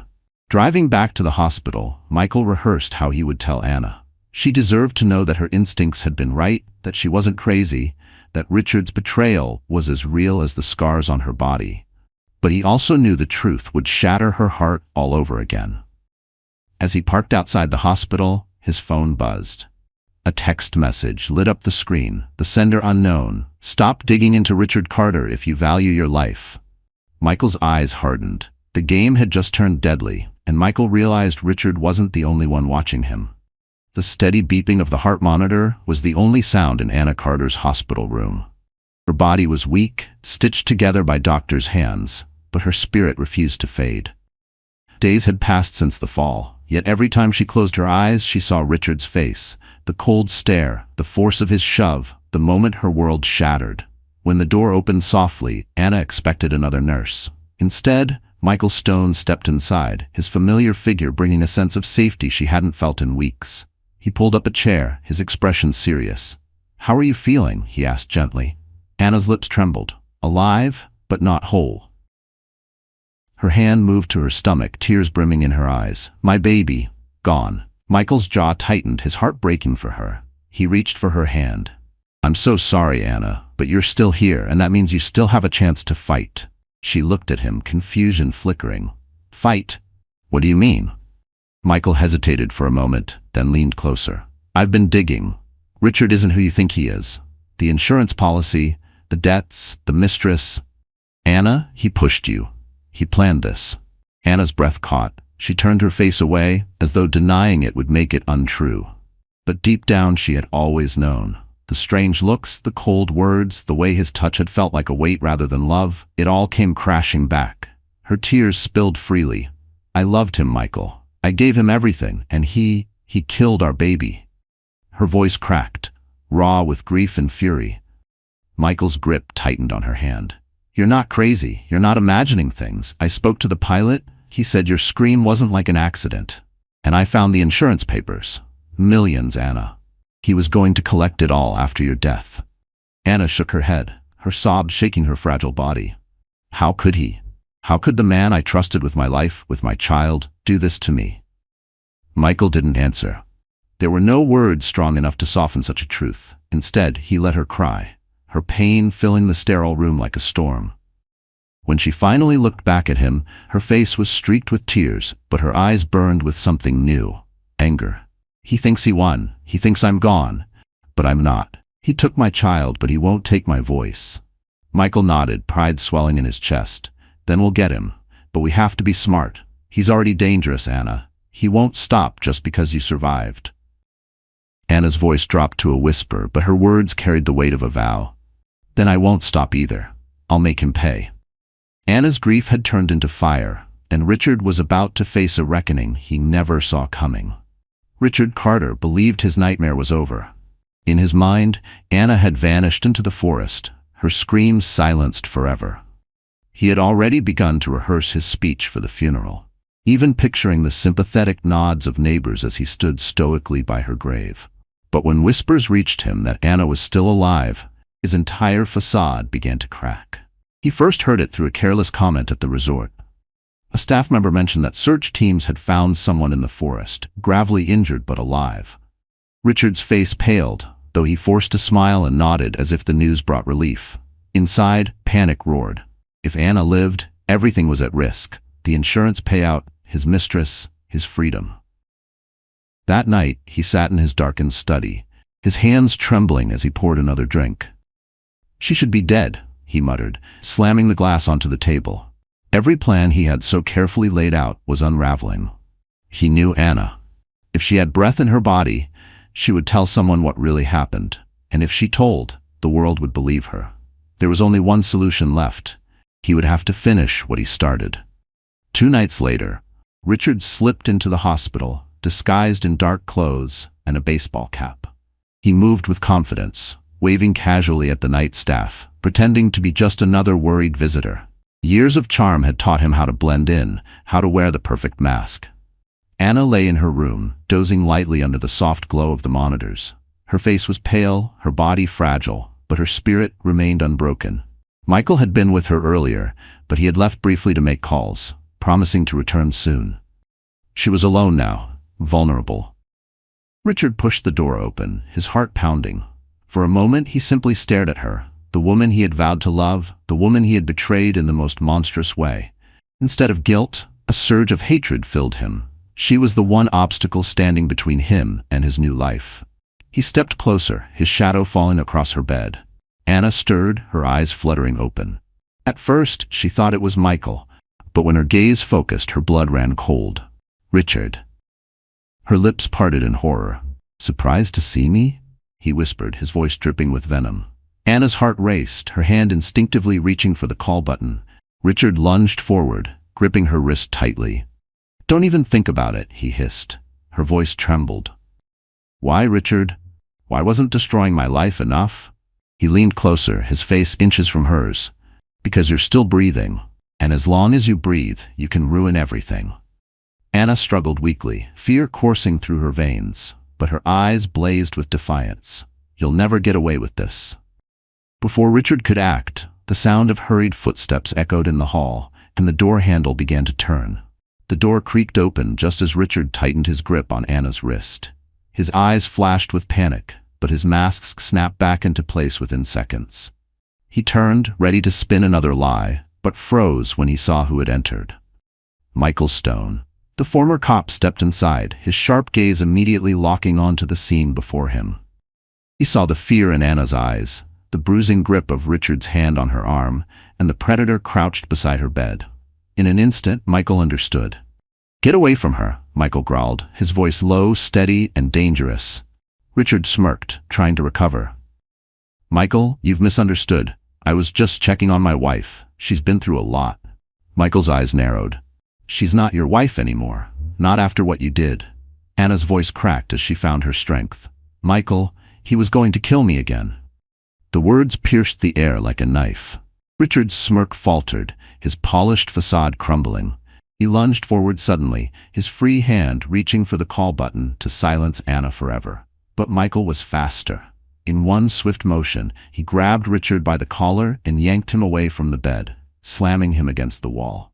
Driving back to the hospital, Michael rehearsed how he would tell Anna. She deserved to know that her instincts had been right, that she wasn't crazy, that Richard's betrayal was as real as the scars on her body. But he also knew the truth would shatter her heart all over again. As he parked outside the hospital, his phone buzzed. A text message lit up the screen, the sender unknown. "Stop digging into Richard Carter if you value your life." Michael's eyes hardened. The game had just turned deadly, and Michael realized Richard wasn't the only one watching him. The steady beeping of the heart monitor was the only sound in Anna Carter's hospital room. Her body was weak, stitched together by doctors' hands, but her spirit refused to fade. Days had passed since the fall, yet every time she closed her eyes, she saw Richard's face, the cold stare, the force of his shove, the moment her world shattered. When the door opened softly, Anna expected another nurse. Instead, Michael Stone stepped inside, his familiar figure bringing a sense of safety she hadn't felt in weeks. He pulled up a chair, his expression serious. "How are you feeling?" he asked gently. Anna's lips trembled. Alive, but not whole. Her hand moved to her stomach, tears brimming in her eyes. "My baby, gone." Michael's jaw tightened, his heart breaking for her. He reached for her hand. "I'm so sorry, Anna, but you're still here, and that means you still have a chance to fight." She looked at him, confusion flickering. "Fight? What do you mean?" Michael hesitated for a moment, then leaned closer. "I've been digging. Richard isn't who you think he is. The insurance policy, the debts, the mistress. Anna, he pushed you. He planned this." Anna's breath caught. She turned her face away, as though denying it would make it untrue. But deep down she had always known. The strange looks, the cold words, the way his touch had felt like a weight rather than love, it all came crashing back. Her tears spilled freely. "I loved him, Michael. I gave him everything, and he killed our baby." Her voice cracked, raw with grief and fury. Michael's grip tightened on her hand. "You're not crazy. You're not imagining things. I spoke to the pilot. He said your scream wasn't like an accident. And I found the insurance papers. Millions, Anna. He was going to collect it all after your death." Anna shook her head, her sobs shaking her fragile body. "How could he? How could the man I trusted with my life, with my child, do this to me?" Michael didn't answer. There were no words strong enough to soften such a truth. Instead, he let her cry, her pain filling the sterile room like a storm. When she finally looked back at him, her face was streaked with tears, but her eyes burned with something new, anger. He thinks he won. He thinks I'm gone. But I'm not. He took my child, but he won't take my voice. Michael nodded, pride swelling in his chest. Then we'll get him. But we have to be smart. He's already dangerous, Anna. He won't stop just because you survived. Anna's voice dropped to a whisper, but her words carried the weight of a vow. Then I won't stop either. I'll make him pay. Anna's grief had turned into fire, and Richard was about to face a reckoning he never saw coming. Richard Carter believed his nightmare was over. In his mind, Anna had vanished into the forest, her screams silenced forever. He had already begun to rehearse his speech for the funeral, even picturing the sympathetic nods of neighbors as he stood stoically by her grave. But when whispers reached him that Anna was still alive, his entire facade began to crack. He first heard it through a careless comment at the resort. A staff member mentioned that search teams had found someone in the forest, gravely injured but alive. Richard's face paled, though he forced a smile and nodded as if the news brought relief. Inside, panic roared. If Anna lived, everything was at risk. The insurance payout, his mistress, his freedom. That night, he sat in his darkened study, his hands trembling as he poured another drink. She should be dead, he muttered, slamming the glass onto the table. Every plan he had so carefully laid out was unraveling. He knew Anna. If she had breath in her body, she would tell someone what really happened, and if she told, the world would believe her. There was only one solution left. He would have to finish what he started. 2 nights later, Richard slipped into the hospital, disguised in dark clothes and a baseball cap. He moved with confidence, waving casually at the night staff, pretending to be just another worried visitor. Years of charm had taught him how to blend in, how to wear the perfect mask. Anna lay in her room, dozing lightly under the soft glow of the monitors. Her face was pale, her body fragile, but her spirit remained unbroken. Michael had been with her earlier, but he had left briefly to make calls, promising to return soon. She was alone now, vulnerable. Richard pushed the door open, his heart pounding. For a moment he simply stared at her, the woman he had vowed to love, the woman he had betrayed in the most monstrous way. Instead of guilt, a surge of hatred filled him. She was the one obstacle standing between him and his new life. He stepped closer, his shadow falling across her bed. Anna stirred, her eyes fluttering open. At first, she thought it was Michael, but when her gaze focused, her blood ran cold. Richard. Her lips parted in horror. "Surprised to see me?" he whispered, his voice dripping with venom. Anna's heart raced, her hand instinctively reaching for the call button. Richard lunged forward, gripping her wrist tightly. "Don't even think about it," he hissed. Her voice trembled. "Why, Richard? Why wasn't destroying my life enough?" He leaned closer, his face inches from hers. "Because you're still breathing, and as long as you breathe, you can ruin everything." Anna struggled weakly, fear coursing through her veins, but her eyes blazed with defiance. "You'll never get away with this." Before Richard could act, the sound of hurried footsteps echoed in the hall, and the door handle began to turn. The door creaked open just as Richard tightened his grip on Anna's wrist. His eyes flashed with panic, but his mask snapped back into place within seconds. He turned, ready to spin another lie, but froze when he saw who had entered. Michael Stone. The former cop stepped inside, his sharp gaze immediately locking onto the scene before him. He saw the fear in Anna's eyes, the bruising grip of Richard's hand on her arm, and the predator crouched beside her bed. In an instant, Michael understood. "Get away from her," Michael growled, his voice low, steady, and dangerous. Richard smirked, trying to recover. "Michael, you've misunderstood. I was just checking on my wife. She's been through a lot." Michael's eyes narrowed. "She's not your wife anymore. Not after what you did." Anna's voice cracked as she found her strength. "Michael, he was going to kill me again." The words pierced the air like a knife. Richard's smirk faltered, his polished facade crumbling. He lunged forward suddenly, his free hand reaching for the call button to silence Anna forever. But Michael was faster. In one swift motion, he grabbed Richard by the collar and yanked him away from the bed, slamming him against the wall.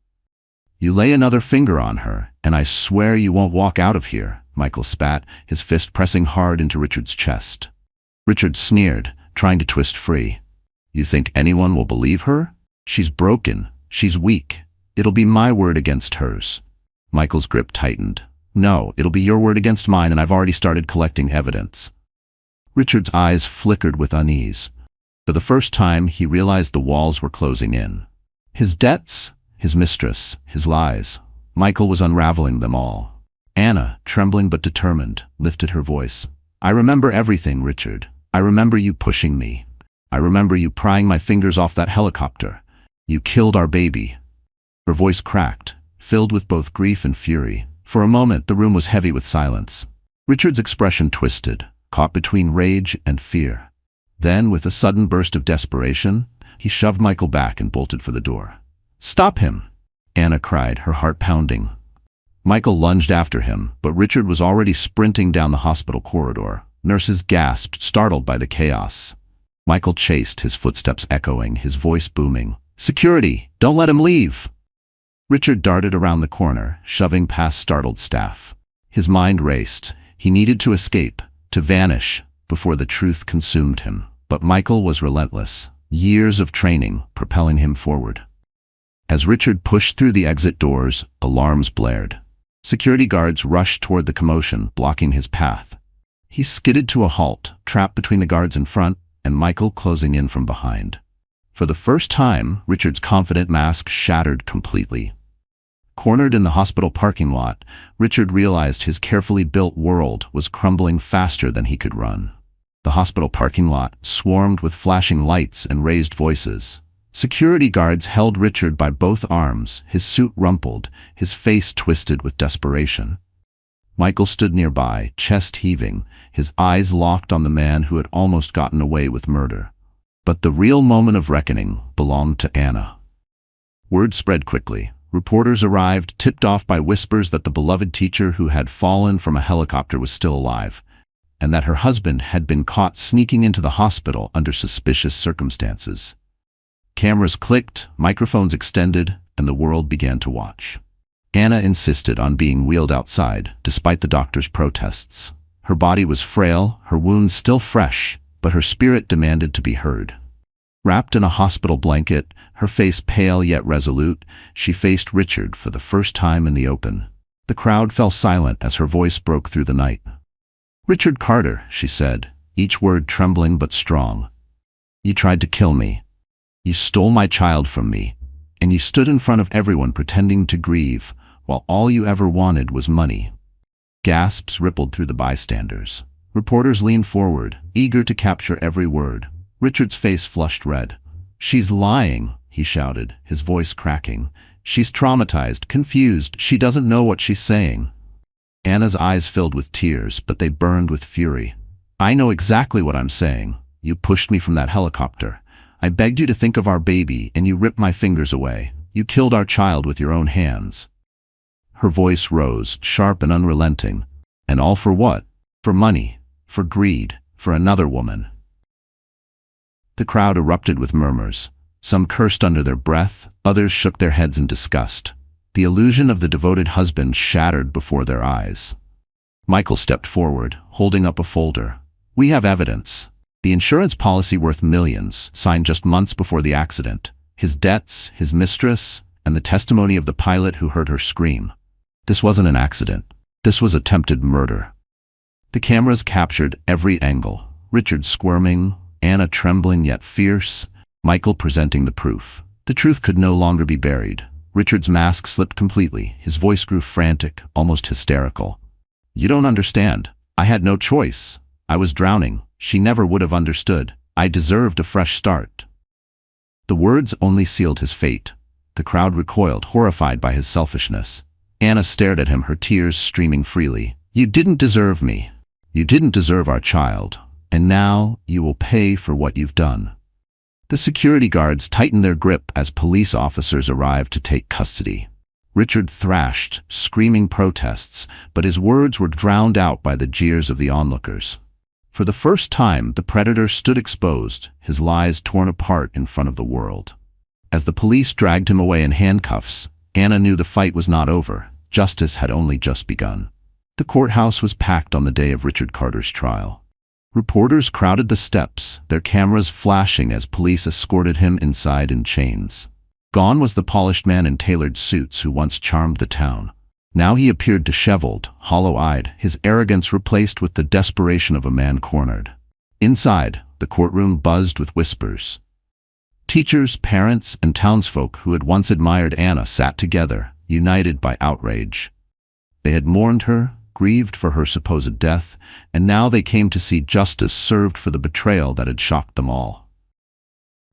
"You lay another finger on her, and I swear you won't walk out of here," Michael spat, his fist pressing hard into Richard's chest. Richard sneered, trying to twist free. "You think anyone will believe her? She's broken. She's weak. It'll be my word against hers." Michael's grip tightened. No, it'll be your word against mine, and I've already started collecting evidence. Richard's eyes flickered with unease. For the first time, he realized the walls were closing in. His debts, his mistress, his lies. Michael was unraveling them all. Anna, trembling but determined, lifted her voice. I remember everything, Richard. I remember you pushing me. I remember you prying my fingers off that helicopter. You killed our baby. Her voice cracked, filled with both grief and fury. For a moment, the room was heavy with silence. Richard's expression twisted, caught between rage and fear. Then, with a sudden burst of desperation, he shoved Michael back and bolted for the door. Stop him! Anna cried, her heart pounding. Michael lunged after him, but Richard was already sprinting down the hospital corridor. Nurses gasped, startled by the chaos. Michael chased, his footsteps echoing, his voice booming. Security! Don't let him leave! Richard darted around the corner, shoving past startled staff. His mind raced. He needed to escape, to vanish, before the truth consumed him. But Michael was relentless, years of training propelling him forward. As Richard pushed through the exit doors, alarms blared. Security guards rushed toward the commotion, blocking his path. He skidded to a halt, trapped between the guards in front and Michael closing in from behind. For the first time, Richard's confident mask shattered completely. Cornered in the hospital parking lot, Richard realized his carefully built world was crumbling faster than he could run. The hospital parking lot swarmed with flashing lights and raised voices. Security guards held Richard by both arms, his suit rumpled, his face twisted with desperation. Michael stood nearby, chest heaving, his eyes locked on the man who had almost gotten away with murder. But the real moment of reckoning belonged to Anna. Word spread quickly. Reporters arrived, tipped off by whispers that the beloved teacher who had fallen from a helicopter was still alive, and that her husband had been caught sneaking into the hospital under suspicious circumstances. Cameras clicked, microphones extended, and the world began to watch. Anna insisted on being wheeled outside, despite the doctor's protests. Her body was frail, her wounds still fresh, but her spirit demanded to be heard. Wrapped in a hospital blanket, her face pale yet resolute, she faced Richard for the first time in the open. The crowd fell silent as her voice broke through the night. Richard Carter, she said, each word trembling but strong. You tried to kill me. You stole my child from me, and you stood in front of everyone pretending to grieve, while all you ever wanted was money. Gasps rippled through the bystanders. Reporters leaned forward, eager to capture every word. Richard's face flushed red. She's lying, he shouted, his voice cracking. She's traumatized, confused, she doesn't know what she's saying. Anna's eyes filled with tears, but they burned with fury. I know exactly what I'm saying. You pushed me from that helicopter. I begged you to think of our baby, and you ripped my fingers away. You killed our child with your own hands. Her voice rose, sharp and unrelenting. And all for what? For money, for greed, for another woman. The crowd erupted with murmurs. Some cursed under their breath, others shook their heads in disgust. The illusion of the devoted husband shattered before their eyes. Michael stepped forward, holding up a folder. We have evidence. The insurance policy worth millions, signed just months before the accident. His debts, his mistress, and the testimony of the pilot who heard her scream. This wasn't an accident. This was attempted murder. The cameras captured every angle. Richard squirming, Anna trembling yet fierce, Michael presenting the proof. The truth could no longer be buried. Richard's mask slipped completely. His voice grew frantic, almost hysterical. You don't understand. I had no choice. I was drowning. She never would have understood. I deserved a fresh start. The words only sealed his fate. The crowd recoiled, horrified by his selfishness. Anna stared at him, her tears streaming freely. You didn't deserve me. You didn't deserve our child. And now you will pay for what you've done. The security guards tightened their grip as police officers arrived to take custody. Richard thrashed, screaming protests, but his words were drowned out by the jeers of the onlookers. For the first time, the predator stood exposed, his lies torn apart in front of the world. As the police dragged him away in handcuffs, Anna knew the fight was not over. Justice had only just begun. The courthouse was packed on the day of Richard Carter's trial. Reporters crowded the steps, their cameras flashing as police escorted him inside in chains. Gone was the polished man in tailored suits who once charmed the town. Now he appeared disheveled, hollow-eyed, his arrogance replaced with the desperation of a man cornered. Inside, the courtroom buzzed with whispers. Teachers, parents, and townsfolk who had once admired Anna sat together, united by outrage. They had mourned her, grieved for her supposed death, and now they came to see justice served for the betrayal that had shocked them all.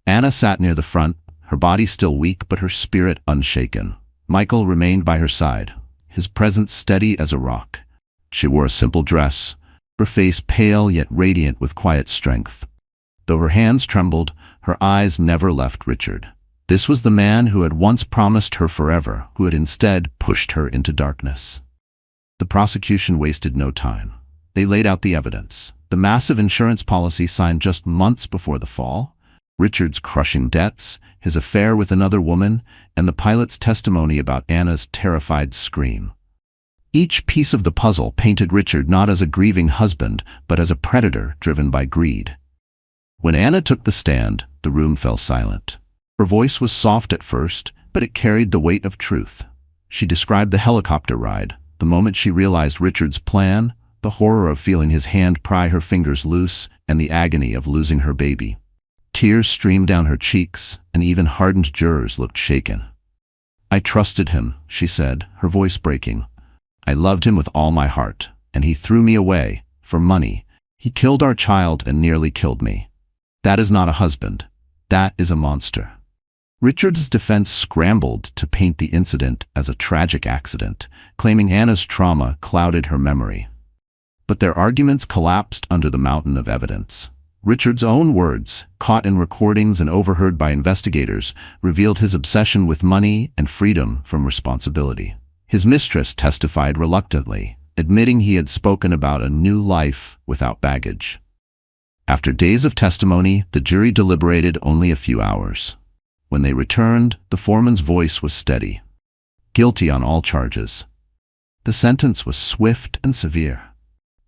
Anna sat near the front, her body still weak but her spirit unshaken. Michael remained by her side, his presence steady as a rock. She wore a simple dress, her face pale yet radiant with quiet strength. Though her hands trembled, her eyes never left Richard. This was the man who had once promised her forever, who had instead pushed her into darkness. The prosecution wasted no time. They laid out the evidence. The massive insurance policy signed just months before the fall, Richard's crushing debts, his affair with another woman, and the pilot's testimony about Anna's terrified scream. Each piece of the puzzle painted Richard not as a grieving husband, but as a predator driven by greed. When Anna took the stand, the room fell silent. Her voice was soft at first, but it carried the weight of truth. She described the helicopter ride, the moment she realized Richard's plan, the horror of feeling his hand pry her fingers loose, and the agony of losing her baby. Tears streamed down her cheeks, and even hardened jurors looked shaken. "I trusted him," she said, her voice breaking. "I loved him with all my heart, and he threw me away, for money. He killed our child and nearly killed me. That is not a husband. That is a monster." Richard's defense scrambled to paint the incident as a tragic accident, claiming Anna's trauma clouded her memory. But their arguments collapsed under the mountain of evidence. Richard's own words, caught in recordings and overheard by investigators, revealed his obsession with money and freedom from responsibility. His mistress testified reluctantly, admitting he had spoken about a new life without baggage. After days of testimony, the jury deliberated only a few hours. When they returned, the foreman's voice was steady. Guilty on all charges. The sentence was swift and severe.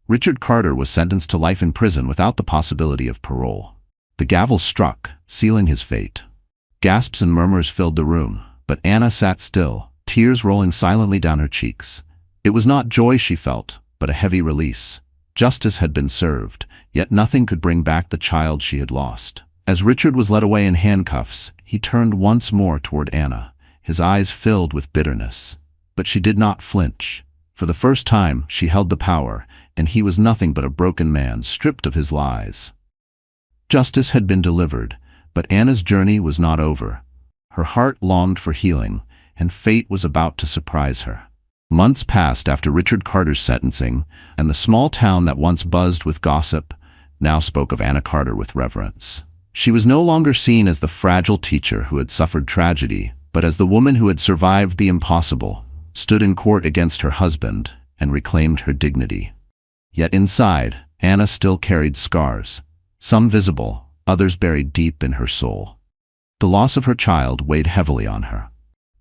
Richard Carter was sentenced to life in prison without the possibility of parole. The gavel struck, sealing his fate. Gasps and murmurs filled the room, but Anna sat still, tears rolling silently down her cheeks. It was not joy she felt, but a heavy release. Justice had been served, yet nothing could bring back the child she had lost. As Richard was led away in handcuffs, he turned once more toward Anna, his eyes filled with bitterness. But she did not flinch. For the first time, she held the power, and he was nothing but a broken man stripped of his lies. Justice had been delivered, but Anna's journey was not over. Her heart longed for healing, and fate was about to surprise her. Months passed after Richard Carter's sentencing, and the small town that once buzzed with gossip now spoke of Anna Carter with reverence. She was no longer seen as the fragile teacher who had suffered tragedy, but as the woman who had survived the impossible, stood in court against her husband, and reclaimed her dignity. Yet inside, Anna still carried scars, some visible, others buried deep in her soul. The loss of her child weighed heavily on her.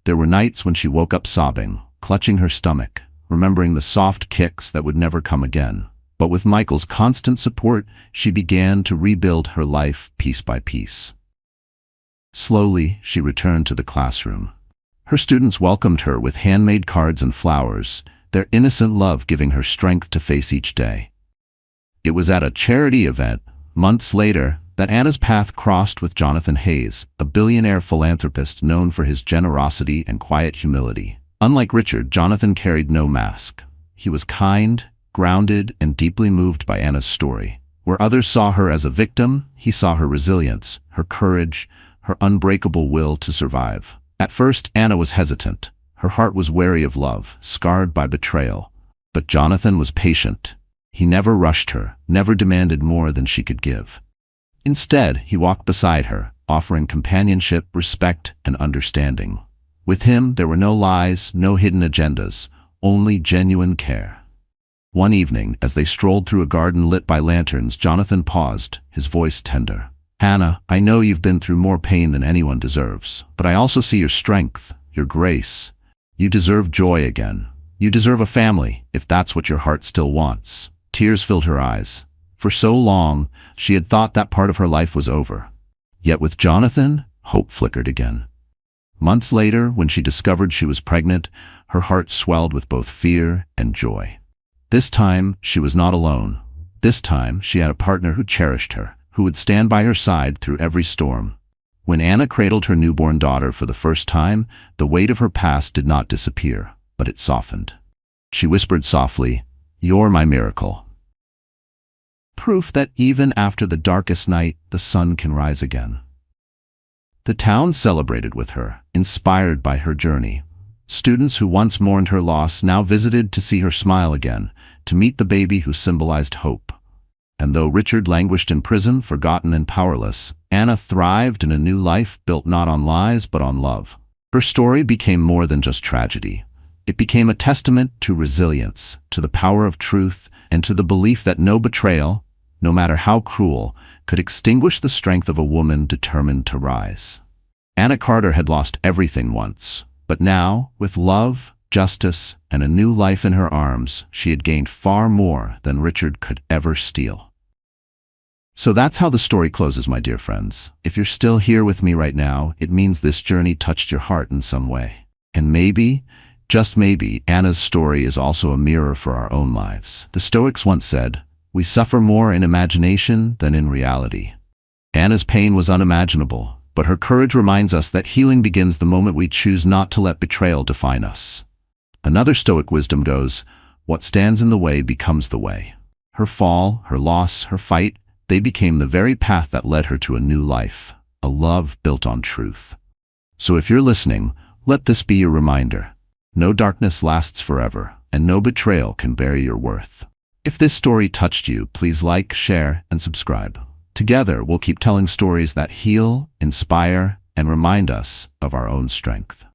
There were nights when she woke up sobbing, clutching her stomach, remembering the soft kicks that would never come again. But with Michael's constant support, she began to rebuild her life piece by piece. Slowly, she returned to the classroom. Her students welcomed her with handmade cards and flowers, their innocent love giving her strength to face each day. It was at a charity event, months later, that Anna's path crossed with Jonathan Hayes, a billionaire philanthropist known for his generosity and quiet humility. Unlike Richard, Jonathan carried no mask. He was kind, grounded, and deeply moved by Anna's story. Where others saw her as a victim, he saw her resilience, her courage, her unbreakable will to survive. At first, Anna was hesitant. Her heart was wary of love, scarred by betrayal. But Jonathan was patient. He never rushed her, never demanded more than she could give. Instead, he walked beside her, offering companionship, respect, and understanding. With him, there were no lies, no hidden agendas, only genuine care. One evening, as they strolled through a garden lit by lanterns, Jonathan paused, his voice tender. "Anna, I know you've been through more pain than anyone deserves, but I also see your strength, your grace. You deserve joy again. You deserve a family, if that's what your heart still wants." Tears filled her eyes. For so long, she had thought that part of her life was over. Yet with Jonathan, hope flickered again. Months later, when she discovered she was pregnant, her heart swelled with both fear and joy. This time, she was not alone. This time, she had a partner who cherished her, who would stand by her side through every storm. When Anna cradled her newborn daughter for the first time, the weight of her past did not disappear, but it softened. She whispered softly, "You're my miracle." Proof that even after the darkest night, the sun can rise again. The town celebrated with her, inspired by her journey. Students who once mourned her loss now visited to see her smile again, to meet the baby who symbolized hope. And though Richard languished in prison, forgotten and powerless, Anna thrived in a new life built not on lies but on love. Her story became more than just tragedy. It became a testament to resilience, to the power of truth, and to the belief that no betrayal, no matter how cruel, could extinguish the strength of a woman determined to rise. Anna Carter had lost everything once, but now, with love, justice, and a new life in her arms, she had gained far more than Richard could ever steal. So that's how the story closes, my dear friends. If you're still here with me right now, it means this journey touched your heart in some way. And maybe, just maybe, Anna's story is also a mirror for our own lives. The Stoics once said, "We suffer more in imagination than in reality." Anna's pain was unimaginable, but her courage reminds us that healing begins the moment we choose not to let betrayal define us. Another Stoic wisdom goes, "What stands in the way becomes the way." Her fall, her loss, her fight, they became the very path that led her to a new life, a love built on truth. So if you're listening, let this be your reminder. No darkness lasts forever, and no betrayal can bury your worth. If this story touched you, please like, share, and subscribe. Together, we'll keep telling stories that heal, inspire, and remind us of our own strength.